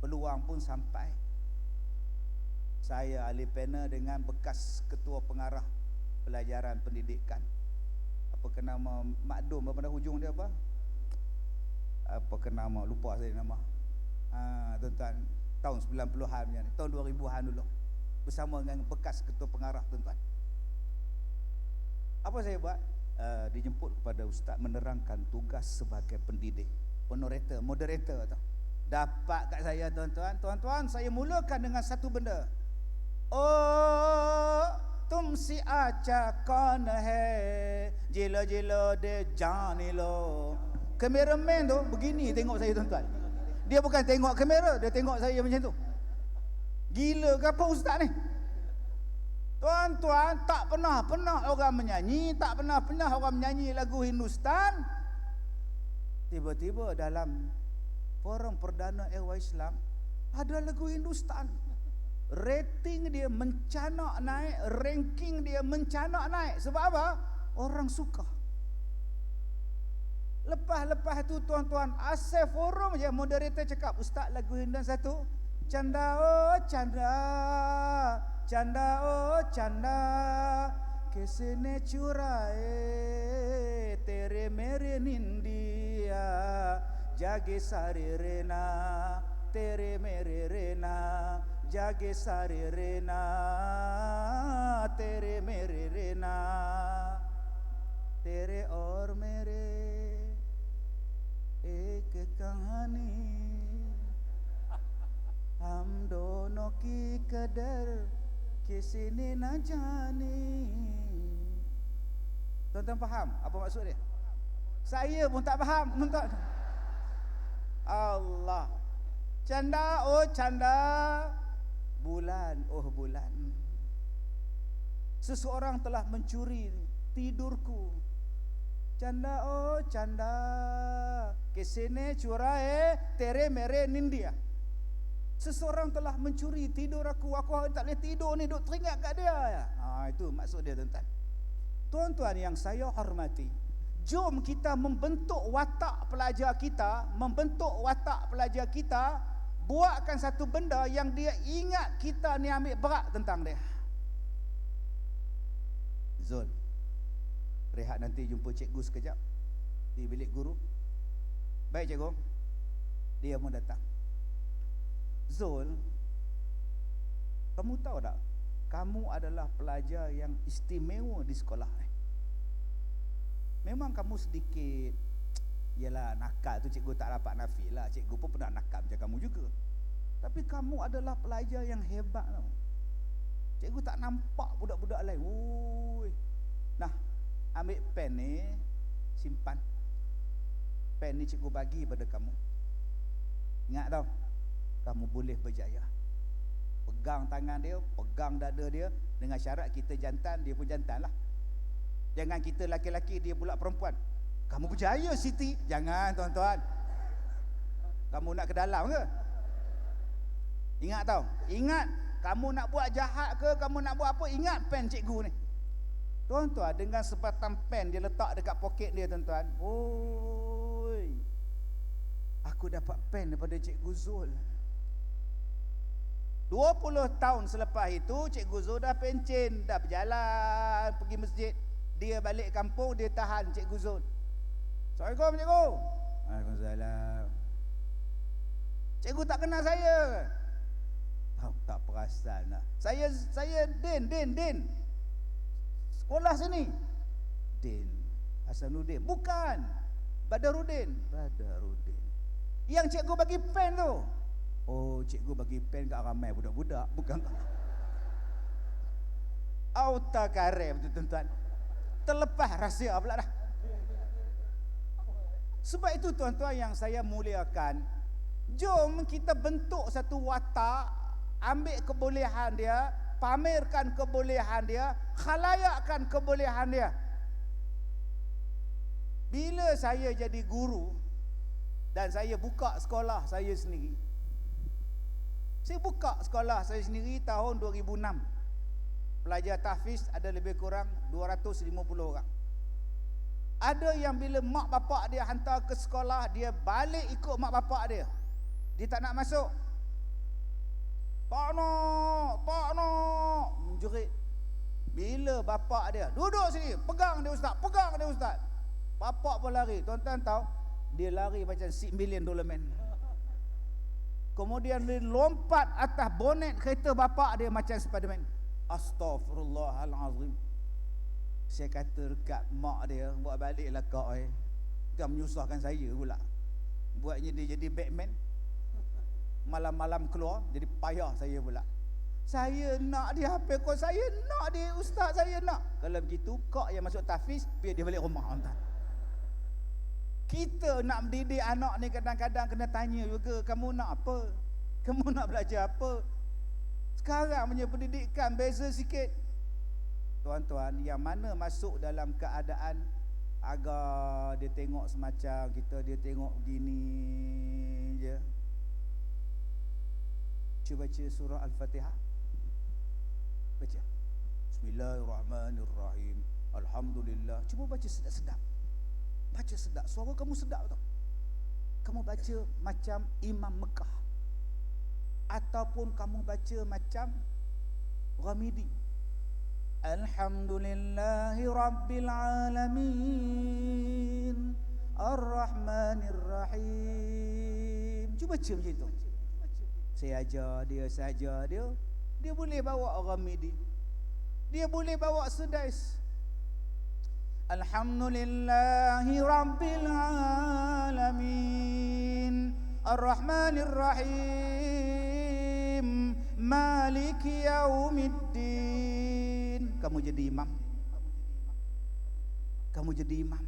peluang pun sampai. Saya ahli panel dengan bekas ketua pengarah pelajaran pendidikan. Apa ke nama Makdum, apa pada hujung dia apa? Apa ke nama, lupa saya nama. Tuan-tuan, tahun 90-an macam ni, tahun 2000-an dulu. Bersama dengan bekas ketua pengarah, tuan-tuan. Apa saya buat? Dijemput kepada ustaz menerangkan tugas sebagai pendidik. Moderator tu. Dapat kat saya, tuan-tuan, saya mulakan dengan satu benda. Oh, तुमसे आचा कौन है जिलो जिलो de जाने lo. Kameraman tu begini tengok saya, tuan-tuan. Dia bukan tengok kamera, dia tengok saya macam tu. Gila ke apa ustaz ni? Tuan-tuan, tak pernah orang menyanyi, tak pernah orang menyanyi lagu Hindustan. Tiba-tiba dalam forum perdana Ehwal Islam ada lagu Hindustan. Rating dia mencanak naik, ranking dia mencanak naik. Sebab apa? Orang suka. Lepas tu tuan-tuan, asal forum je moderator cakap, ustaz lagu Hindustan satu, canda oh canda, canda oh canda, kisne churae tere mere nindiya, jage sare rena tere mere rena, जागे सारे रेना तेरे मेरे रेना तेरे और मेरे एक कहानी हम दोनों की कदर किसी ने न जानी. Tuan-tuan faham apa maksud dia? Saya pun tak faham, tuan-tuan. Allah, canda oh canda, bulan oh bulan. Seseorang telah mencuri tidurku. Canda oh canda, kesene curae tere mere nindia. Seseorang telah mencuri tidur aku tak boleh tidur ni, duk teringat kat dia. Itu maksud dia, tuan-tuan. Tuan-tuan yang saya hormati, jom kita membentuk watak pelajar kita, buatkan satu benda yang dia ingat kita ni ambil berat tentang dia. Zul, rehat nanti jumpa cikgu sekejap di bilik guru. Baik cikgu. Dia mau datang. Zul, kamu tahu tak, kamu adalah pelajar yang istimewa di sekolah ni. Memang kamu sedikit, yalah nakal tu cikgu tak dapat nafi lah. Cikgu pun pernah nakal macam kamu juga. Tapi kamu adalah pelajar yang hebat tau. Cikgu tak nampak budak-budak lain. Oi. Nah, ambil pen ni, simpan. Pen ni cikgu bagi pada kamu. Ingat tau, kamu boleh berjaya. Pegang tangan dia, pegang dada dia, dengan syarat kita jantan, dia pun jantan lah. Jangan kita laki-laki, dia pula perempuan. Kamu berjaya Siti. Jangan tuan-tuan. Kamu nak ke dalam ke? Ingat tau, ingat. Kamu nak buat jahat ke, kamu nak buat apa, ingat pen cikgu ni. Tuan-tuan, dengan sebatang pen dia letak dekat poket dia tuan-tuan. Oi, aku dapat pen daripada Cikgu Zul. 20 tahun selepas itu, Cikgu Zul dah pencen, dah berjalan pergi masjid. Dia balik kampung, dia tahan Cikgu Zul. Assalamualaikum Cikgu. Waalaikumsalam. Cikgu tak kenal saya. Tak perasan lah. Saya Din. Sekolah sini. Din Hasanuddin. Bukan. Badaruddin. Yang cikgu bagi pen tu. Oh, cikgu bagi pen kat ramai budak-budak. Bukan. Auta karem tu tuan-tuan. Terlepas rahsia pula dah. Sebab itu tuan-tuan yang saya muliakan, jom kita bentuk satu watak, ambil kebolehan dia, pamerkan kebolehan dia, khalayakkan kebolehan dia. Bila saya jadi guru dan saya buka sekolah saya sendiri, saya buka sekolah saya sendiri tahun 2006. Pelajar tahfiz ada lebih kurang 250 orang. Ada yang bila mak bapak dia hantar ke sekolah, dia balik ikut mak bapak dia. Dia tak nak masuk. Tak nak, menjerit. Bila bapak dia, duduk sini, pegang dia ustaz. Bapak pun lari. Tuan-tuan tahu, dia lari macam $6 million man. Kemudian dia lompat atas bonet kereta bapak dia macam Spiderman. Astaghfirullahalazim. Saya kata dekat mak dia, buat baliklah kau Jangan menyusahkan saya pula. Buatnya dia jadi Batman. Malam-malam keluar, jadi payah saya pula. Saya nak dia hafal Quran, saya nak dia ustaz, saya nak. Kalau begitu, kau yang masuk tahfiz, biar dia balik rumah. Kita nak mendidik anak ni kadang-kadang kena tanya juga, kamu nak apa? Kamu nak belajar apa? Sekarang punya pendidikan beza sikit. Tuan-tuan, yang mana masuk dalam keadaan agar dia tengok semacam kita, dia tengok begini je. Cuba baca surah Al-Fatihah. Baca. Bismillahirrahmanirrahim. Alhamdulillah. Cuba baca sedap-sedap. Baca sedap. Suara kamu sedap tau. Kamu baca macam Imam Mekah. Ataupun kamu baca macam Ghamidi. Alhamdulillahi Rabbil Alamin Ar-Rahmanir Rahim. Cuba baca macam itu. Saya ajar dia, dia boleh bawa Ghamidi, dia boleh bawa Sudais. Alhamdulillahi Rabbil Alamin Ar-Rahmanir Rahim Maliki Yaumiddin. Kamu jadi imam.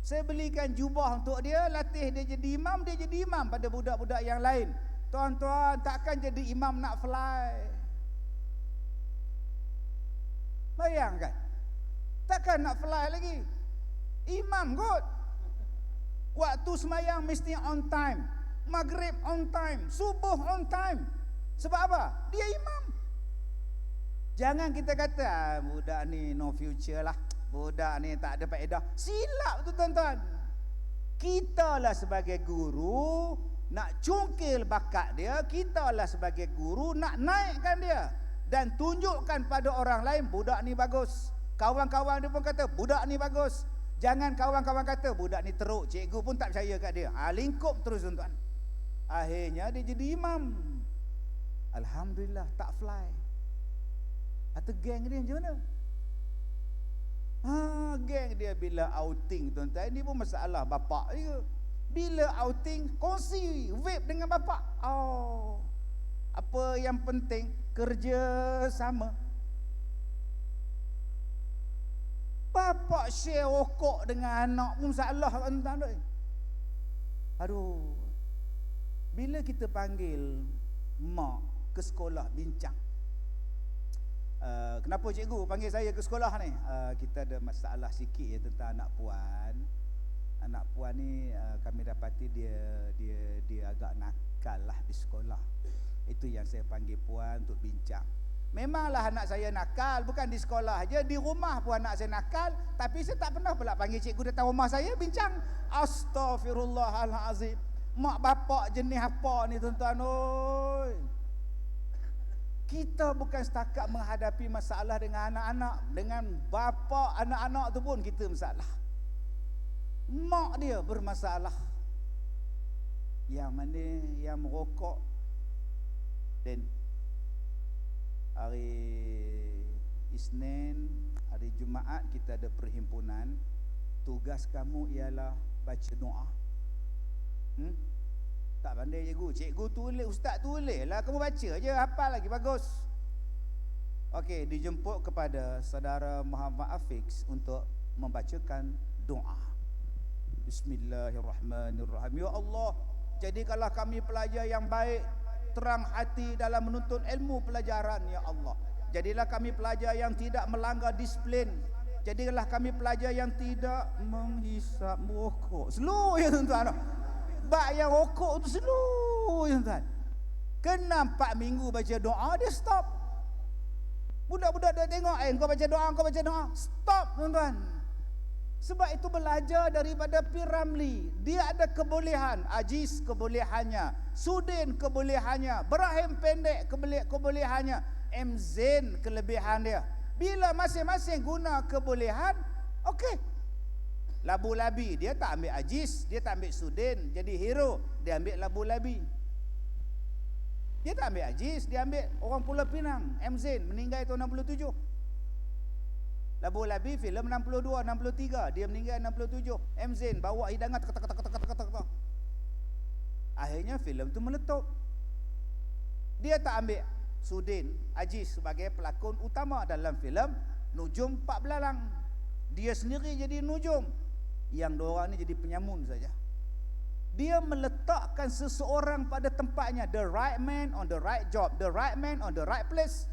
Saya belikan jubah untuk dia, latih dia jadi imam, dia jadi imam pada budak-budak yang lain. Tuan-tuan, takkan jadi imam nak fly. Bayangkan, takkan nak fly lagi. Imam kot. Waktu semayang mesti on time, maghrib on time, subuh on time. Sebab apa? Dia imam. Jangan kita kata, budak ni no future lah, budak ni tak ada faedah. Silap tu tuan-tuan. Kita lah sebagai guru nak cungkil bakat dia, kita lah sebagai guru nak naikkan dia dan tunjukkan pada orang lain budak ni bagus. Kawan-kawan dia pun kata budak ni bagus. Jangan kawan-kawan kata budak ni teruk, cikgu pun tak percaya kat dia. Lingkup terus tuan-tuan. Akhirnya dia jadi imam. Alhamdulillah tak fly. Atau geng dia macam mana? Geng dia bila outing tuan-tuan, ini pun masalah bapak juga. Bila outing, kongsi vape dengan bapak. Apa yang penting? Kerja sama. Bapak share rokok dengan anak pun salah tuan-tuan. Aduh. Bila kita panggil mak ke sekolah bincang, kenapa cikgu panggil saya ke sekolah ni? Kita ada masalah sikit ya tentang anak puan. Anak puan ni kami dapati dia agak nakal lah di sekolah. Itu yang saya panggil puan untuk bincang. Memanglah anak saya nakal, bukan di sekolah aja, di rumah pun anak saya nakal, tapi saya tak pernah pula panggil cikgu datang rumah saya bincang. Astaghfirullahalazim. Mak bapak jenis apa ni tuan-tuan oi? Kita bukan setakat menghadapi masalah dengan anak-anak, dengan bapa anak-anak tu pun kita masalah. Mak dia bermasalah. Yang mana yang merokok, dan hari Isnin, hari Jumaat kita ada perhimpunan. Tugas kamu ialah baca doa. Tak pandai cikgu. Cikgu tulis, ustaz tulis lah, kamu baca je, hafal lagi bagus. Okey, dijemput kepada saudara Muhammad Afiq untuk membacakan doa. Bismillahirrahmanirrahim. Ya Allah, jadikanlah kami pelajar yang baik, terang hati dalam menuntut ilmu pelajaran, ya Allah. Jadilah kami pelajar yang tidak melanggar disiplin. Jadilah kami pelajar yang tidak menghisap rokok. Slow ya tuan-tuan. Bak yang rokok tu slow ya tuan. Kena 4 minggu baca doa, dia stop. Budak-budak dah tengok, kau baca doa, kau baca doa. Stop tuan-tuan. Sebab itu belajar daripada P. Ramlee. Dia ada kebolehan. Aziz kebolehannya, Sudin kebolehannya, Ibrahim pendek kebolehannya, M. Zain kelebihan dia. Bila masing-masing guna kebolehan, okey. Labu-labi, dia tak ambil Aziz, dia tak ambil Sudin jadi hero, dia ambil labu-labi. Dia tak ambil Aziz, dia ambil orang Pulau Pinang, M. Zain meninggal tahun 67. Labu-labi filem 62, 63, dia meninggal 67. M. Zain bawa hidangan tak. Akhirnya filem tu meletup. Dia tak ambil Sudin Aziz sebagai pelakon utama dalam filem Nujum Pak Belalang. Dia sendiri jadi nujum, yang dua orang ni jadi penyamun saja. Dia meletakkan seseorang pada tempatnya. The right man on the right job, the right man on the right place.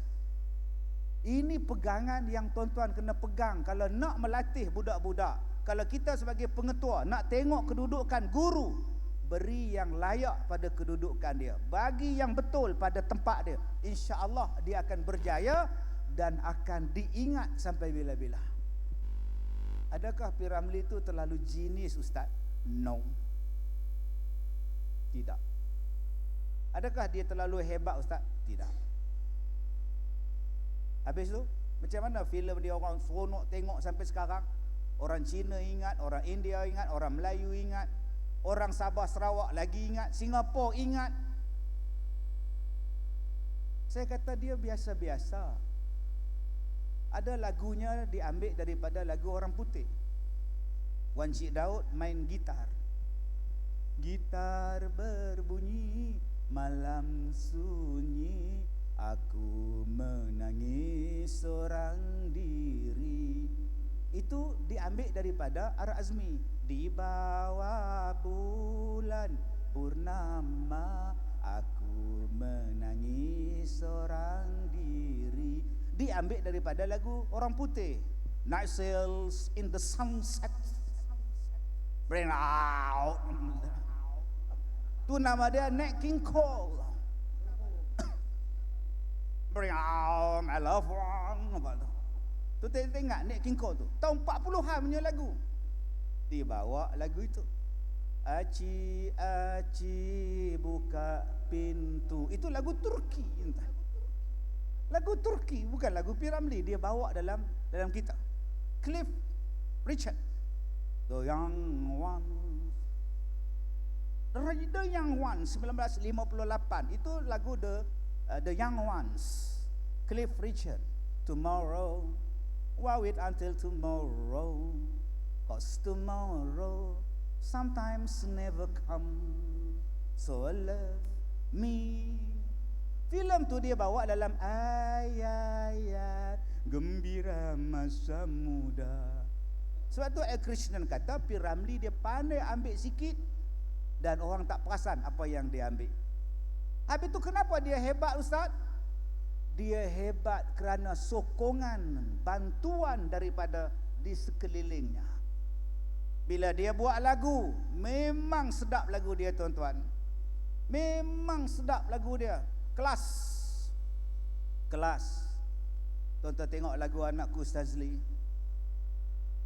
Ini pegangan yang tuan-tuan kena pegang kalau nak melatih budak-budak. Kalau kita sebagai pengetua nak tengok kedudukan guru, beri yang layak pada kedudukan dia, bagi yang betul pada tempat dia. InsyaAllah dia akan berjaya dan akan diingat sampai bila-bila. Adakah P. Ramlee itu terlalu jenis ustaz? No. Tidak. Adakah dia terlalu hebat ustaz? Tidak. Habis tu, macam mana filem dia orang seronok tengok sampai sekarang? Orang Cina ingat, orang India ingat, orang Melayu ingat, orang Sabah Sarawak lagi ingat, Singapura ingat. Saya kata dia biasa-biasa. Ada lagunya diambil daripada lagu orang putih. Wan Cik Daud main gitar. Gitar berbunyi malam sunyi, aku menangis seorang diri. Itu diambil daripada Ar-Azmi. Di bawah bulan purnama, aku menangis seorang diri. Diambil daripada lagu orang putih. Night sails in the sunset, bring out. Tu nama dia Nat King Cole. Bring out my love one. Tu tengok Nat King Cole tu. Tahun 40-an punya lagu. Dibawa lagu itu. Aci aci buka pintu. Itu lagu Turki. Lagu Turki, bukan lagu P. Ramlee. Dia bawa dalam kita. Cliff Richard, The Young One. The Young One 1958. Itu lagu The Young Ones. Cliff Richard. Tomorrow, wait until tomorrow, 'cause tomorrow sometimes never come. So love me. Filem tu dia bawa dalam ayat-ayat gembira masa muda. Sebab tu Al Krishnan kata P. Ramlee dia pandai ambil sikit, dan orang tak perasan apa yang dia ambil. Habis itu kenapa dia hebat, Ustaz? Dia hebat kerana sokongan, bantuan daripada di sekelilingnya. Bila dia buat lagu, memang sedap lagu dia, tuan-tuan. Memang sedap lagu dia. Kelas. Tuan-tuan tengok lagu anakku Ustazli.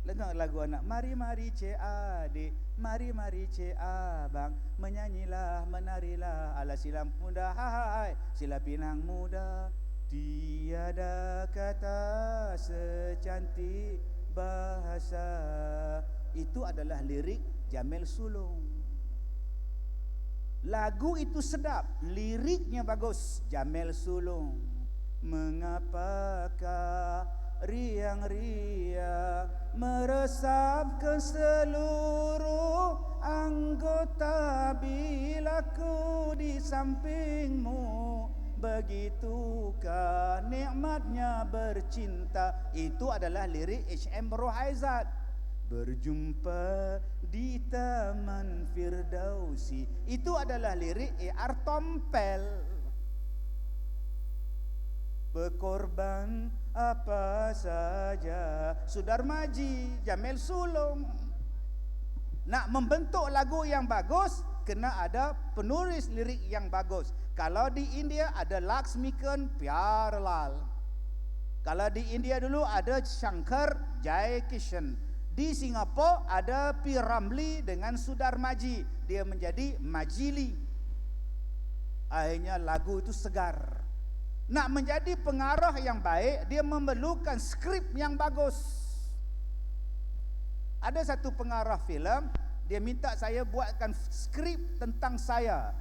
Dengar lagu anak, mari-mari cik adik, mari-mari cik abang, menyanyilah, menarilah, ala silam muda, hai, sila pinang muda. Tiada kata secantik bahasa. Itu adalah lirik Jamil Sulong. Lagu itu sedap, liriknya bagus, Jamil Sulong. Mengapakah riang-riang meresap ke seluruh anggota bila ku di sampingmu, begitukah nikmatnya bercinta. Itu adalah lirik H.M. Rohaizat. Berjumpa di Taman Firdausi. Itu adalah lirik A.R. Tompel. Berkorban apa saja, Sudarmaji, Jamil Sulong. Nak membentuk lagu yang bagus, kena ada penulis lirik yang bagus. Kalau di India ada Laxmikan Pyarlal. Kalau di India dulu ada Shankar Jaikishan. Di Singapura ada P. Ramlee dengan Sudarmaji. Dia menjadi Majili. Akhirnya lagu itu segar. Nak menjadi pengarah yang baik, dia memerlukan skrip yang bagus. Ada satu pengarah filem, dia minta saya buatkan skrip tentang saya.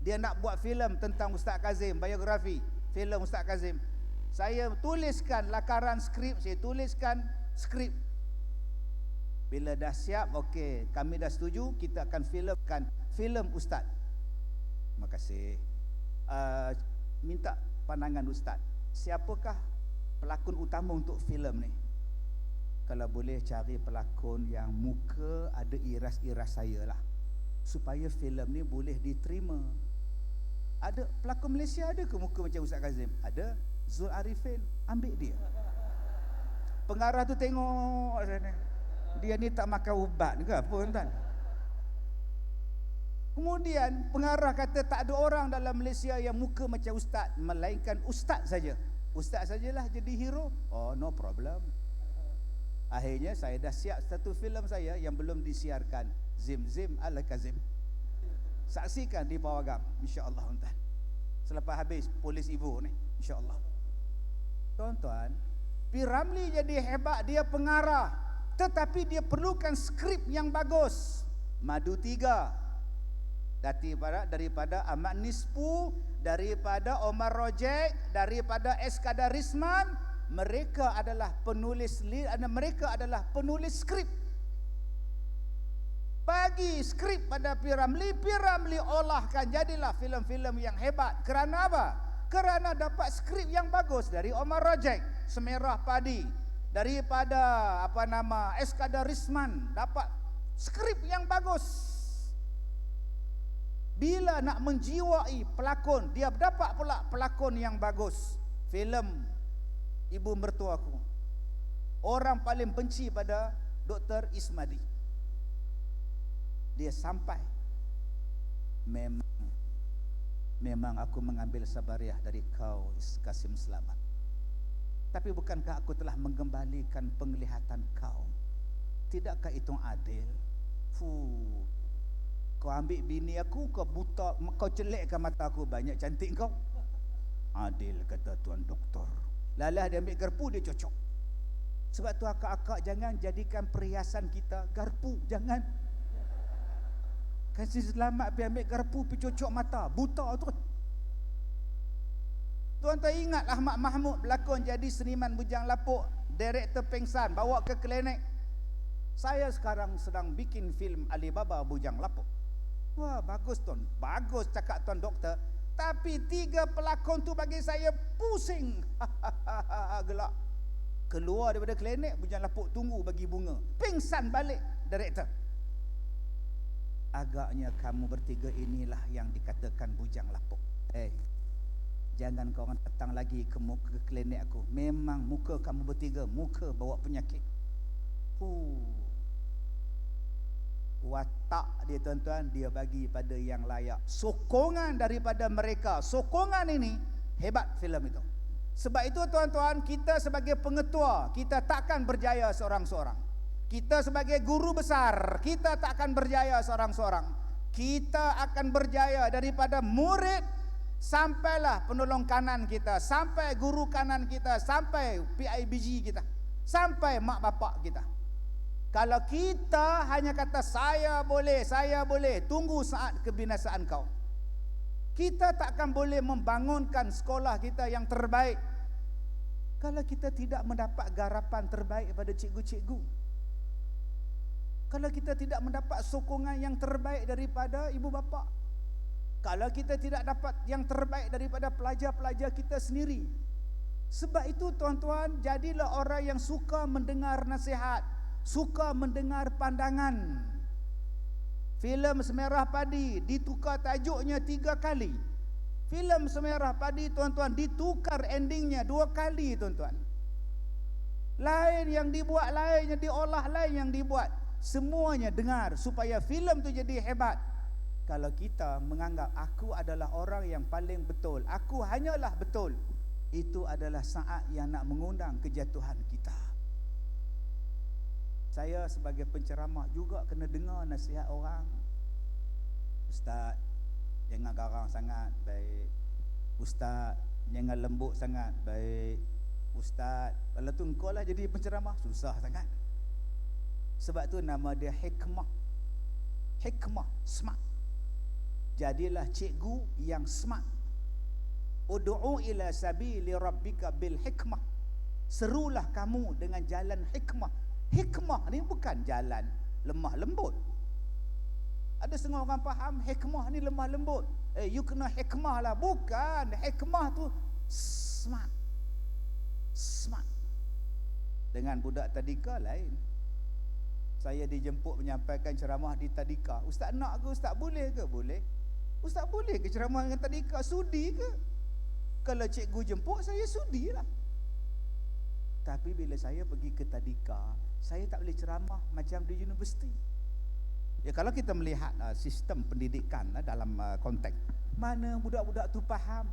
Dia nak buat filem tentang Ustaz Kazim, biografi, filem Ustaz Kazim. Saya tuliskan lakaran skrip, saya tuliskan skrip. Bila dah siap, okey, kami dah setuju, kita akan filmkan filem Ustaz. Terima kasih. Minta pandangan Ustaz, siapakah pelakon utama untuk filem ni? Kalau boleh cari pelakon yang muka ada iras-iras saya lah, supaya filem ni boleh diterima. Ada pelakon Malaysia ada ke muka macam Ustaz Kazim? Ada. Zul Arifin, ambil dia. Pengarah tu tengok sana, dia ni tak makan ubat ke apa, tuan? Kemudian pengarah kata tak ada orang dalam Malaysia yang muka macam Ustaz, melainkan Ustaz saja. Ustaz sajalah jadi hero. Oh, no problem. Akhirnya saya dah siap satu filem saya yang belum disiarkan, Zim ala Kazim. Saksikan di Pawagam, insya-Allah, tuan. Selepas habis Polis Ibu ni, insya-Allah. Tuan-tuan, P. Ramlee jadi hebat, dia pengarah, tetapi dia perlukan skrip yang bagus. Madu 3 daripada Ahmad Nispu, daripada Omar Rojek, daripada Eskandar Risman. Mereka adalah penulis skrip. Bagi skrip pada P. Ramlee olahkan jadilah filem-filem yang hebat. Kerana apa? Kerana dapat skrip yang bagus dari Omar Rojek, Semerah Padi, daripada Eskandar Risman, dapat skrip yang bagus. Bila nak menjiwai pelakon, dia dapat pula pelakon yang bagus. Filem Ibu Mertuaku, orang paling benci pada Dr. Ismadi. Dia sampai, memang aku mengambil sabariah dari kau, Kasim Selamat. Tapi bukankah aku telah mengembalikan penglihatan kau? Tidakkah itu adil? Kau ambil bini aku, kau buta, kau celekkan mata aku, banyak cantik kau. Adil, kata tuan doktor. Lalah dia ambil garpu, dia cocok. Sebab tu akak-akak jangan jadikan perhiasan kita garpu, jangan. Kasih Selamat pergi ambil garpu, pergi cocok mata, buta tu. Tuan-tuan ingat Ahmad Mahmud berlakon jadi seniman bujang lapuk, direktor pengsan, bawa ke klinik. Saya sekarang sedang bikin filem Alibaba Bujang Lapuk. Wah, bagus tuan, bagus cakap tuan doktor. Tapi 3 pelakon tu bagi saya pusing. Gelak. Keluar daripada klinik, Bujang Lapuk tunggu bagi bunga. Pingsan balik direktor. agaknya kamu bertiga inilah yang dikatakan bujang lapuk. Jangan kau orang datang lagi ke klinik aku. Memang muka kamu bertiga, muka bawa penyakit. Watak dia tuan-tuan, dia bagi pada yang layak. Sokongan daripada mereka, sokongan ini hebat filem itu. Sebab itu tuan-tuan, kita sebagai pengetua, kita takkan berjaya seorang-seorang. Kita sebagai guru besar, kita takkan berjaya seorang-seorang. Kita akan berjaya daripada murid sampailah penolong kanan kita, sampai guru kanan kita, sampai PIBG kita, sampai mak bapak kita. Kalau kita hanya kata saya boleh, tunggu saat kebinasaan kau. Kita takkan boleh membangunkan sekolah kita yang terbaik kalau kita tidak mendapat garapan terbaik pada cikgu-cikgu. Kalau kita tidak mendapat sokongan yang terbaik daripada ibu bapa. Kalau kita tidak dapat yang terbaik daripada pelajar-pelajar kita sendiri. Sebab itu tuan-tuan, jadilah orang yang suka mendengar nasihat, suka mendengar pandangan. Filem Semerah Padi ditukar tajuknya 3 kali. Filem Semerah Padi tuan-tuan ditukar endingnya 2 kali tuan-tuan. Lain yang dibuat, lain yang diolah, lain yang dibuat. Semuanya dengar supaya filem tu jadi hebat. Kalau kita menganggap aku adalah orang yang paling betul, aku hanyalah betul, itu adalah saat yang nak mengundang kejatuhan kita. Saya sebagai penceramah juga kena dengar nasihat orang. Ustaz, jangan garang sangat, baik. Ustaz, jangan lembut sangat, baik. Ustaz, kalau tu engkau lah jadi penceramah, susah sangat. Sebab tu nama dia hikmah. Hikmah, smart. Jadilah cikgu yang smart. Ud'u ila sabili rabbika bil hikmah. Serulah kamu dengan jalan hikmah. Hikmah ni bukan jalan lemah lembut. Ada setengah orang faham hikmah ni lemah lembut. You kena hikmah lah. Bukan. Hikmah tu smart. Smart. Dengan budak tadika lain. Saya dijemput menyampaikan ceramah di tadika. Ustaz nak ke? Ustaz boleh ke? Boleh. Ustaz boleh ke ceramah dengan tadika? Sudi ke? Kalau cikgu jemput, saya sudilah. Tapi bila saya pergi ke tadika, saya tak boleh ceramah macam di universiti. Ya, kalau kita melihat sistem pendidikan dalam konteks, mana budak-budak tu faham?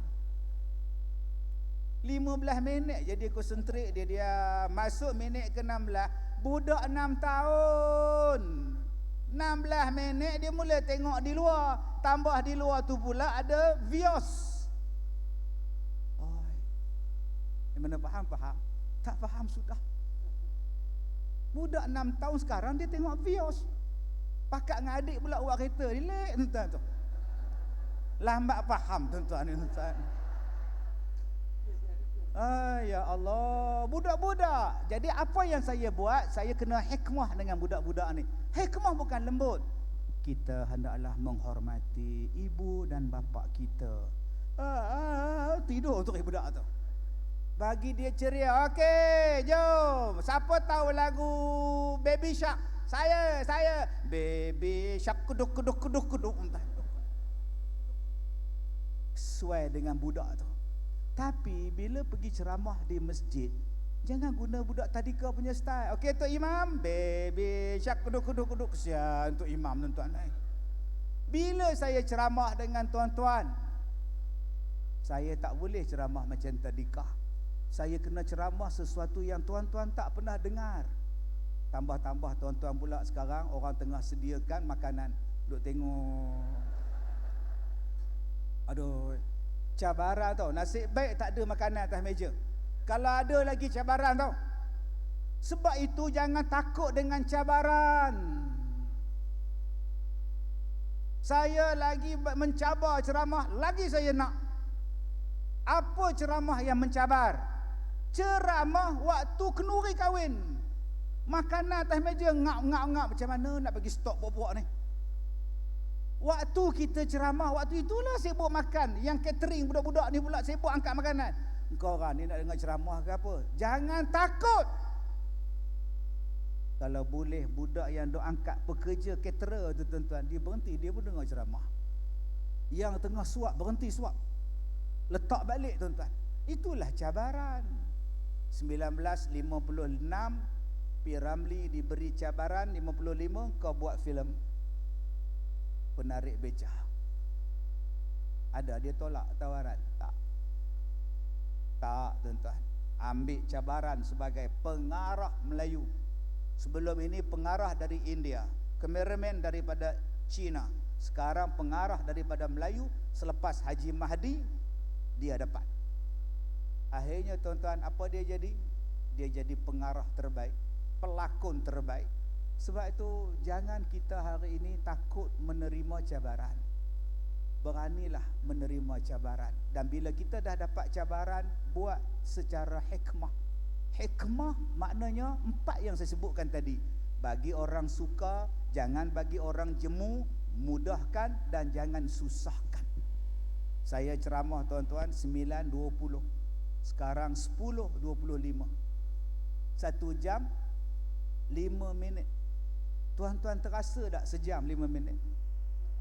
15 minit je dia konsentrate, dia masuk minit ke-16. Budak 6 tahun 16 minit dia mula tengok di luar. Tambah di luar tu pula ada vios. Mana faham? Faham. Tak faham sudah. Budak 6 tahun sekarang dia tengok vios. Pakak dengan adik pula buat kereta. Relax tuan-tuan tu. Lambat faham tuan-tuan ni tuan. Ya Allah, budak-budak. Jadi apa yang saya buat, saya kena hikmah dengan budak-budak ni. Hikmah bukan lembut. Kita hendaklah menghormati ibu dan bapa kita. Tidur untuk budak tu. Bagi dia ceria. Okey, jom. Siapa tahu lagu Baby Shark? Saya. Baby Shark kuduk. Sesuai dengan budak tu. Tapi bila pergi ceramah di masjid, jangan guna budak tadika punya style. Okey Tok Imam, Baby Shark kuduk. Kesian Tok Imam tuan-tuan. Bila saya ceramah dengan tuan-tuan, saya tak boleh ceramah macam tadika. Saya kena ceramah sesuatu yang tuan-tuan tak pernah dengar. Tambah-tambah tuan-tuan pula sekarang orang tengah sediakan makanan. Duk tengok. Aduh, cabaran tau. Nasib baik tak ada makanan atas meja. Kalau ada lagi cabaran tau. Sebab itu jangan takut dengan cabaran. Saya lagi mencabar ceramah, lagi saya nak. Apa ceramah yang mencabar? Ceramah waktu kenduri kahwin. Makanan atas meja ngap. Macam mana nak bagi stok buak-buak ni? Waktu kita ceramah, waktu itulah sibuk makan. Yang catering budak-budak ni pula sibuk angkat makanan. Engkau orang ni nak dengar ceramah ke apa? Jangan takut. Kalau boleh budak yang dok angkat pekerja caterer tu tuan-tuan, dia berhenti, dia pun dengar ceramah. Yang tengah suap, berhenti suap. Letak balik tuan-tuan. Itulah cabaran. 1956 P. Ramlee diberi cabaran. 55 kau buat filem Penarik Beca. Ada dia tolak tawaran? Tak. Tak tuan-tuan. Ambil cabaran sebagai pengarah Melayu. Sebelum ini pengarah dari India, kameraman daripada China. Sekarang pengarah daripada Melayu. Selepas Haji Mahdi, dia dapat. Akhirnya tuan-tuan, apa dia jadi? Dia jadi pengarah terbaik, pelakon terbaik. Sebab itu jangan kita hari ini takut menerima cabaran. Beranilah menerima cabaran. Dan bila kita dah dapat cabaran, buat secara hikmah. Hikmah maknanya 4 yang saya sebutkan tadi. Bagi orang suka, jangan bagi orang jemu, mudahkan dan jangan susahkan. Saya ceramah tuan-tuan 9.20. Sekarang 10.25. 1 jam 5 minit. Tuan-tuan terasa tak sejam 5 minit?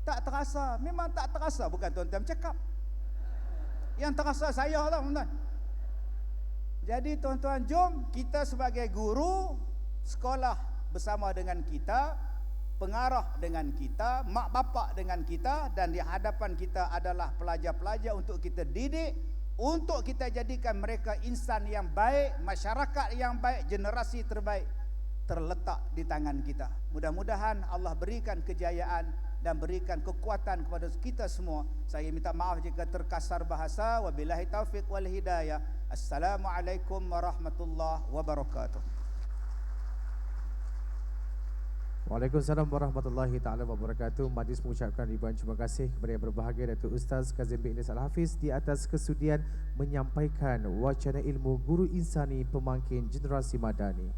Tak terasa. Memang tak terasa. Bukan tuan-tuan cakap. Yang terasa saya lah tuan-tuan. Jadi tuan-tuan, jom kita sebagai guru sekolah bersama dengan kita, pengarah dengan kita, mak bapak dengan kita, dan di hadapan kita adalah pelajar-pelajar untuk kita didik, untuk kita jadikan mereka insan yang baik, masyarakat yang baik, generasi terbaik terletak di tangan kita. Mudah-mudahan Allah berikan kejayaan dan berikan kekuatan kepada kita semua. Saya minta maaf jika terkasar bahasa. Wabillahi taufiq wal hidayah. Assalamualaikum warahmatullahi wabarakatuh. Waalaikumsalam warahmatullahi taala wabarakatuh. Majlis mengucapkan ribuan terima kasih kepada yang berbahagia Datuk Ustaz Kazim bin Ilyas Al-Hafiz di atas kesudian menyampaikan wacana ilmu guru insani pemangkin generasi madani.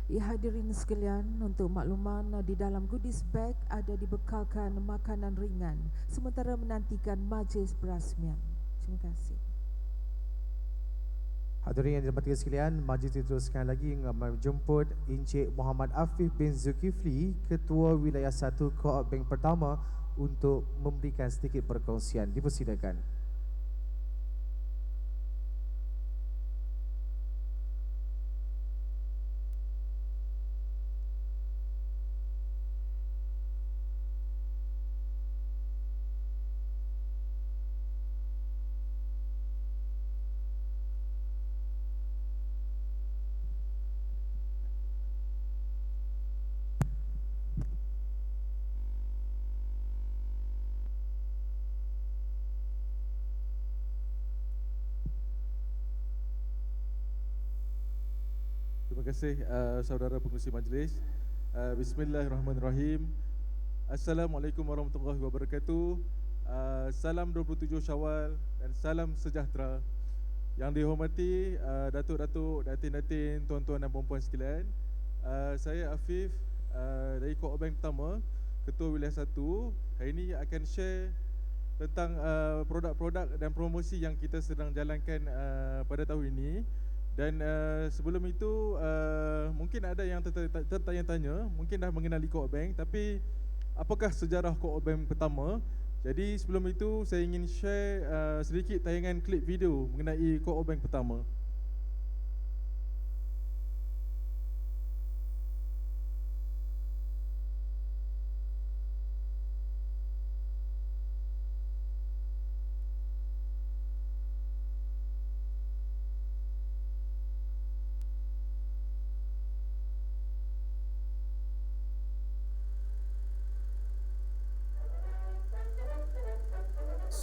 Ya hadirin sekalian, untuk makluman di dalam goodies bag ada dibekalkan makanan ringan sementara menantikan majlis berasmian. Terima kasih. Hadirin yang dirahmati sekalian, majlis diteruskan lagi dengan menjemput Encik Muhammad Afif bin Zulkifli, Ketua Wilayah 1 Co-op Bank Pertama, untuk memberikan sedikit perkongsian. Dipersilakan. Terima kasih saudara pengurusi majlis. Bismillahirrahmanirrahim. Assalamualaikum warahmatullahi wabarakatuh. Salam 27 Syawal dan salam sejahtera. Yang dihormati datuk-datuk, datin-datin, tuan-tuan dan puan-puan sekalian. Saya Afif dari Co-op Bank Pertama, Ketua Wilayah 1. Hari ini akan share tentang produk-produk dan promosi yang kita sedang jalankan pada tahun ini. Dan sebelum itu mungkin ada yang tertanya-tanya, mungkin dah mengenali Co-op Bank, tapi apakah sejarah Co-op Bank Pertama? Jadi sebelum itu saya ingin share sedikit tayangan klip video mengenai Co-op Bank Pertama.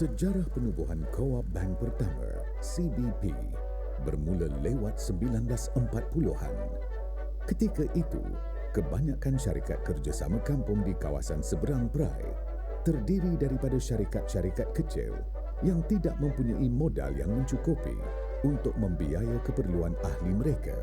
Sejarah penubuhan Co-op Bank pertama, CBP, bermula lewat 1940-an. Ketika itu, kebanyakan syarikat kerjasama kampung di kawasan seberang Perai terdiri daripada syarikat-syarikat kecil yang tidak mempunyai modal yang mencukupi untuk membiaya keperluan ahli mereka.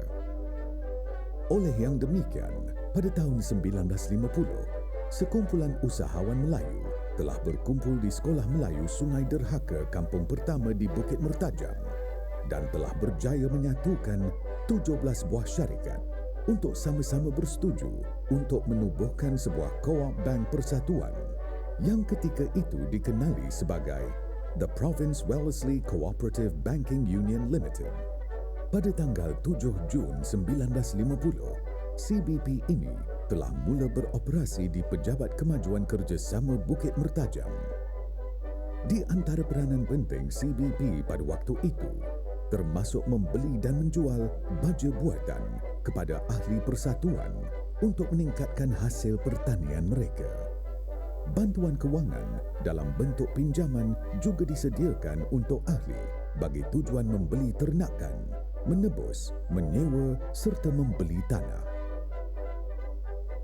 Oleh yang demikian, pada tahun 1950, sekumpulan usahawan Melayu telah berkumpul di Sekolah Melayu Sungai Derhaka Kampung Pertama di Bukit Mertajam dan telah berjaya menyatukan 17 buah syarikat untuk sama-sama bersetuju untuk menubuhkan sebuah Co-op Bank Persatuan yang ketika itu dikenali sebagai The Province Wellesley Cooperative Banking Union Limited. Pada tanggal 7 Jun 1950, CBP ini telah mula beroperasi di Pejabat Kemajuan Kerjasama Bukit Mertajam. Di antara peranan penting CBP pada waktu itu, termasuk membeli dan menjual baja buatan kepada ahli persatuan untuk meningkatkan hasil pertanian mereka. Bantuan kewangan dalam bentuk pinjaman juga disediakan untuk ahli bagi tujuan membeli ternakan, menebus, menyewa serta membeli tanah.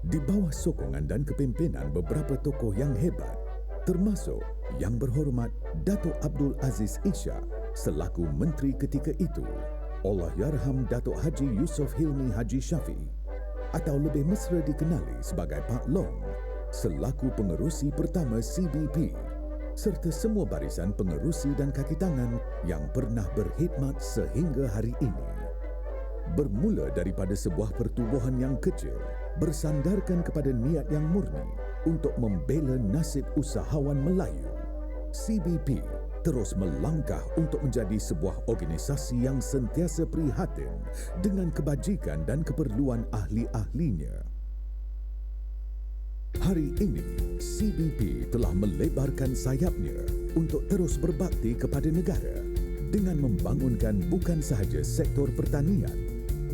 Di bawah sokongan dan kepimpinan beberapa tokoh yang hebat, termasuk Yang Berhormat Datuk Abdul Aziz Ishak selaku menteri ketika itu, Allahyarham Datuk Haji Yusof Hilmi Haji Syafiee atau lebih mesra dikenali sebagai Pak Long selaku pengerusi pertama CBP, serta semua barisan pengerusi dan kaki tangan yang pernah berkhidmat sehingga hari ini. Bermula daripada sebuah pertubuhan yang kecil, bersandarkan kepada niat yang murni untuk membela nasib usahawan Melayu, CBP terus melangkah untuk menjadi sebuah organisasi yang sentiasa prihatin dengan kebajikan dan keperluan ahli-ahlinya. Hari ini, CBP telah melebarkan sayapnya untuk terus berbakti kepada negara dengan membangunkan bukan sahaja sektor pertanian,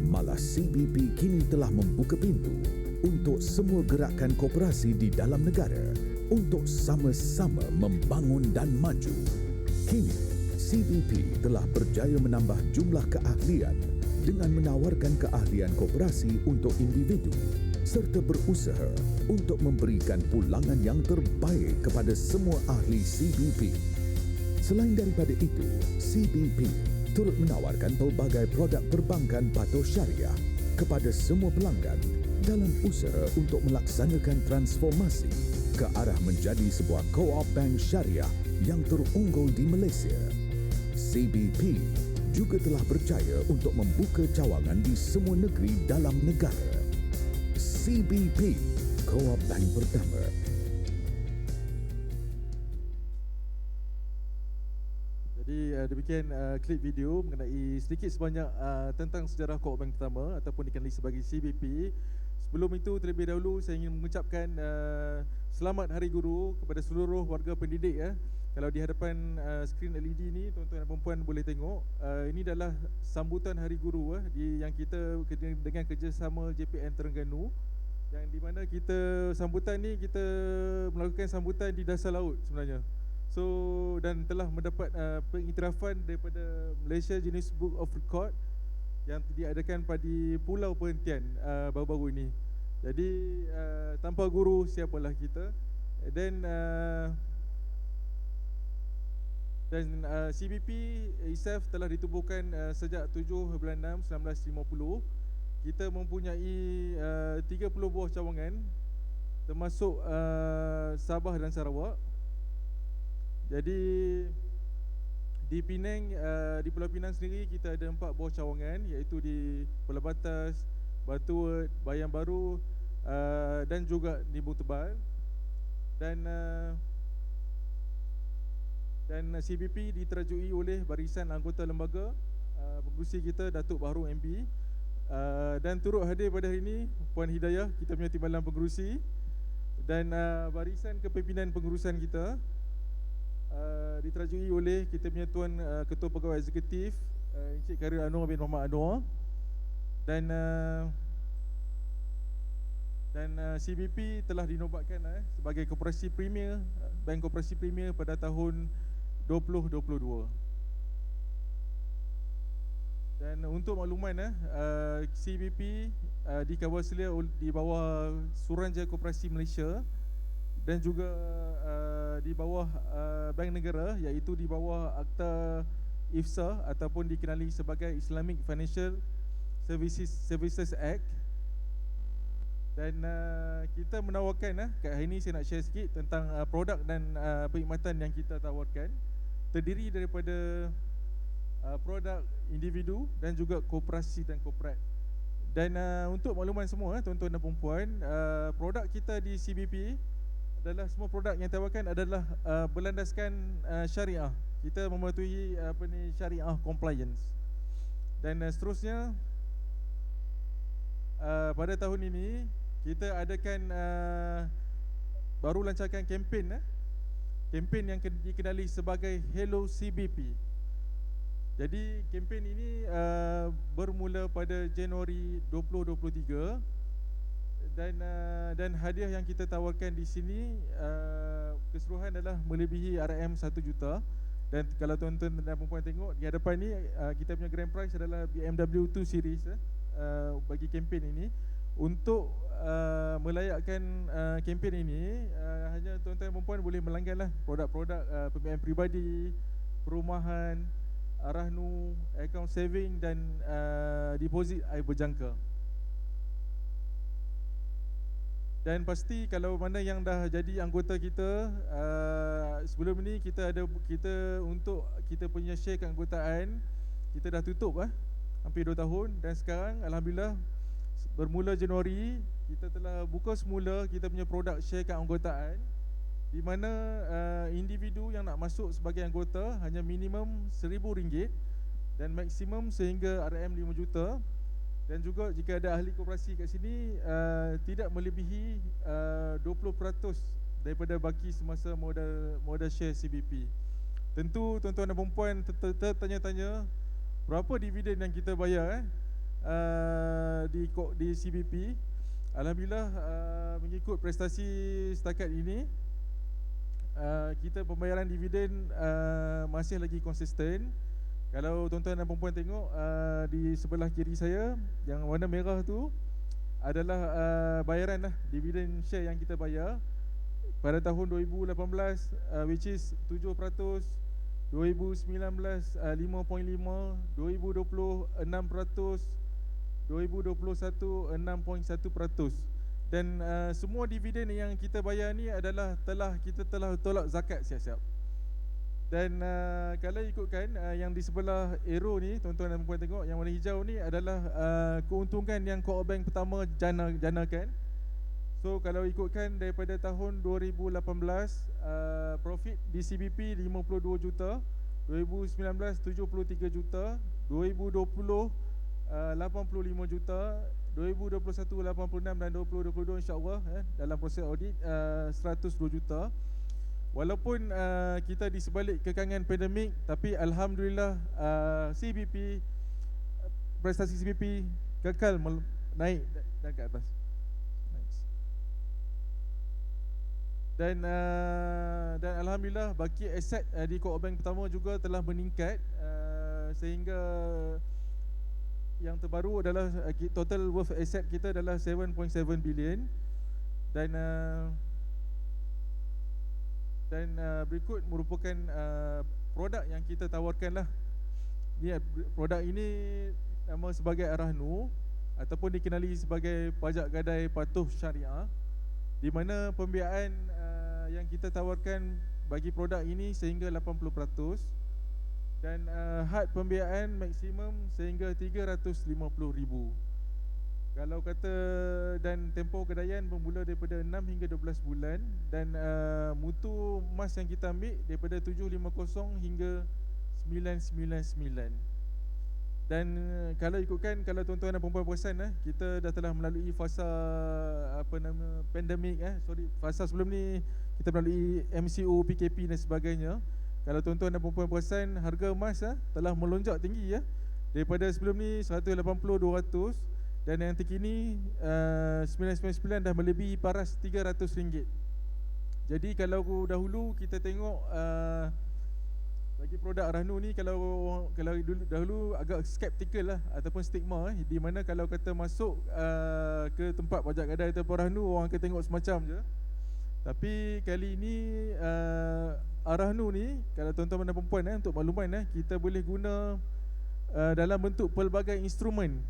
malah CBP kini telah membuka pintu untuk semua gerakan koperasi di dalam negara untuk sama-sama membangun dan maju. Kini, CBP telah berjaya menambah jumlah keahlian dengan menawarkan keahlian koperasi untuk individu serta berusaha untuk memberikan pulangan yang terbaik kepada semua ahli CBP. Selain daripada itu, CBP turut menawarkan pelbagai produk perbankan patuh syariah kepada semua pelanggan dalam usaha untuk melaksanakan transformasi ke arah menjadi sebuah Co-op Bank Syariah yang terunggul di Malaysia. CBP juga telah berjaya untuk membuka cawangan di semua negeri dalam negara. CBP, Co-op Bank pertama. Jadi demikian klip video mengenai sedikit sebanyak tentang sejarah Co-op Bank pertama ataupun dikenali sebagai CBP. Sebelum itu, terlebih dahulu saya ingin mengucapkan selamat Hari Guru kepada seluruh warga pendidik ya. Kalau di hadapan skrin LED ni, tuan-tuan dan puan-puan boleh tengok, ini adalah sambutan Hari Guru yang kita dengan kerjasama JPN Terengganu, yang di mana kita sambutan ni kita melakukan sambutan di dasar laut sebenarnya. So, dan telah mendapat pengiktirafan daripada Malaysia Guinness Book of Record yang diadakan pada Pulau Perhentian baru-baru ini. Jadi tanpa guru siapalah kita. Dan CBP itself telah ditubuhkan sejak 7 bulan 6 1950. Kita mempunyai 30 buah cawangan termasuk Sabah dan Sarawak. Jadi di Penang, di Pulau Pinang sendiri kita ada 4 buah cawangan, iaitu di Pulau Batas, Batuut, Bayan Baru dan juga di Bung Tebal. Dan CBP diterajui oleh barisan anggota lembaga pengerusi kita Datuk Baharul MB, dan turut hadir pada hari ini Puan Hidayah, kita punya timbalan pengerusi, dan barisan kepimpinan pengurusan kita diterajui oleh kita punya Tuan Ketua Pegawai Eksekutif Encik Khairil Anwar bin Muhammad Anwar, dan CBP telah dinobatkan sebagai koperasi premier, bank koperasi premier pada tahun 2022. Dan untuk makluman CBP dikawal di bawah Suruhanjaya Koperasi Malaysia dan juga di bawah Bank Negara, iaitu di bawah Akta IFSA ataupun dikenali sebagai Islamic Financial Services Act. Dan kita menawarkan kat hari ini saya nak share sikit tentang produk dan perkhidmatan yang kita tawarkan. Terdiri daripada produk individu dan juga koperasi dan korporat. Dan untuk makluman semua tuan-tuan dan puan-puan, produk kita di CBP adalah semua produk yang ditawarkan adalah berlandaskan syariah. Kita mematuhi syariah compliance. Dan seterusnya pada tahun ini kita adakan baru lancarkan kempen yang dikenali sebagai Hello CBP. Jadi kempen ini bermula pada Januari 2023 dan hadiah yang kita tawarkan di sini keseluruhan adalah melebihi RM 1 juta. Dan kalau tuan-tuan dan puan-puan tengok di hadapan ni, kita punya grand prize adalah BMW 2 Series bagi kempen ini. Untuk melayakkan kempen ini, hanya tuan-tuan dan puan-puan boleh melangganlah produk-produk pembiayaan peribadi, perumahan, RAHNU, account saving dan deposit air berjangka. Dan pasti kalau mana yang dah jadi anggota kita, sebelum ni kita untuk kita punya share keanggotaan kita dah tutup hampir 2 tahun. Dan sekarang alhamdulillah bermula Januari kita telah buka semula kita punya produk share keanggotaan, di mana individu yang nak masuk sebagai anggota hanya minimum RM1,000 dan maksimum sehingga RM 5 juta. Dan juga jika ada ahli koperasi kat sini, tidak melebihi 20% daripada baki semasa modal share CBP. Tentu tuan-tuan dan puan-puan tanya-tanya berapa dividen yang kita bayar di CBP. Alhamdulillah mengikut prestasi setakat ini, kita pembayaran dividen masih lagi konsisten. Kalau tuan-tuan dan puan-puan tengok di sebelah kiri saya, yang warna merah tu adalah bayaran dividen share yang kita bayar pada tahun 2018, which is 7%, 2019 5.5%, 2020 6%, 2021 6.1%. Dan semua dividen yang kita bayar ni adalah kita telah tolak zakat siap-siap. Dan kalau ikutkan yang di sebelah arrow ni, tuan-tuan dan puan tengok yang warna hijau ni adalah keuntungan yang Co-op Bank pertama janakan. So kalau ikutkan daripada tahun 2018, profit di CBP 52 juta, 2019 73 juta, 2020 85 juta, 2021 86 dan 2022 insya-Allah dalam proses audit 102 juta. Walaupun kita di sebalik kekangan pandemik, tapi alhamdulillah CBP, prestasi CBP kekal naik dan ke atas. Dan alhamdulillah baki aset di Co-op Bank pertama juga telah meningkat, sehingga yang terbaru adalah total worth asset kita adalah 7.7 billion. Dan berikut merupakan produk yang kita tawarkan lah. Produk ini nama sebagai RAHNU ataupun dikenali sebagai pajak gadai patuh syariah, di mana pembiayaan yang kita tawarkan bagi produk ini sehingga 80% dan had pembiayaan maksimum sehingga RM350,000. Kalau kata, dan tempoh kedaian bermula daripada 6 hingga 12 bulan. Dan mutu emas yang kita ambil daripada 750 hingga 999. Dan kalau ikutkan, kalau tuan-tuan dan puan-puan perasan, kita dah telah melalui fasa pandemik, fasa sebelum ni kita melalui MCO, PKP dan sebagainya. Kalau tuan-tuan dan puan-puan perasan, harga emas telah melonjak tinggi daripada sebelum ni 180-200. Dan yang terkini 999 dah melebihi paras RM300. Jadi kalau dahulu kita tengok bagi produk Arahnu ni, kalau dahulu agak skeptikal lah ataupun stigma, di mana kalau kata masuk ke tempat pajak gadai ataupun Arahnu, orang akan tengok semacam je. Tapi kali ini Arahnu ni, kalau tuan-tuan dan puan untuk makluman, kita boleh guna dalam bentuk pelbagai instrumen.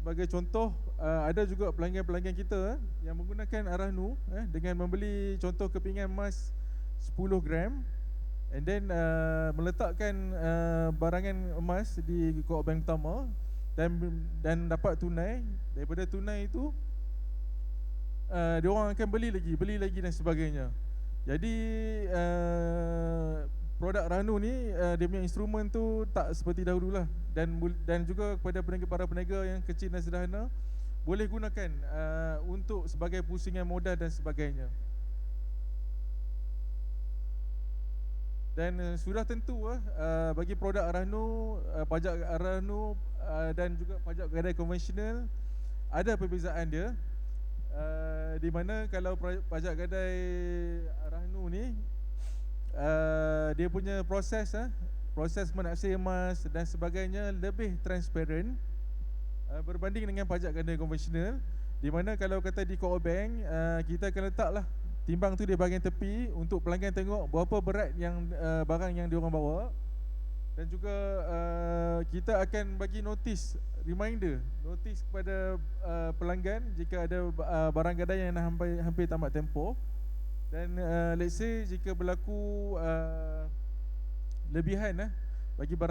Sebagai contoh, ada juga pelanggan-pelanggan kita yang menggunakan Arahnu dengan membeli contoh kepingan emas 10 gram and then meletakkan barangan emas di Co-op Bank pertama dan dapat tunai. Daripada tunai itu diorang akan beli lagi dan sebagainya. Jadi produk Arahnu ni dia punya instrumen tu tak seperti dahululah, dan juga kepada para peniaga yang kecil dan sederhana boleh gunakan untuk sebagai pusingan modal dan sebagainya. Dan sudah tentu bagi produk Arahnu, pajak Arahnu dan juga pajak gadai konvensional ada perbezaan dia, di mana kalau pajak gadai Arahnu ni dia punya proses menaksir emas dan sebagainya lebih transparent berbanding dengan pajak gadai konvensional, di mana kalau kata di Co-op Bank, kita akan letaklah timbang tu di bahagian tepi untuk pelanggan tengok berapa berat yang barang yang diorang bawa. Dan juga kita akan bagi notis kepada pelanggan jika ada barang gadai yang hampir tamat tempoh. Dan let's say jika berlaku lebihan bagi barang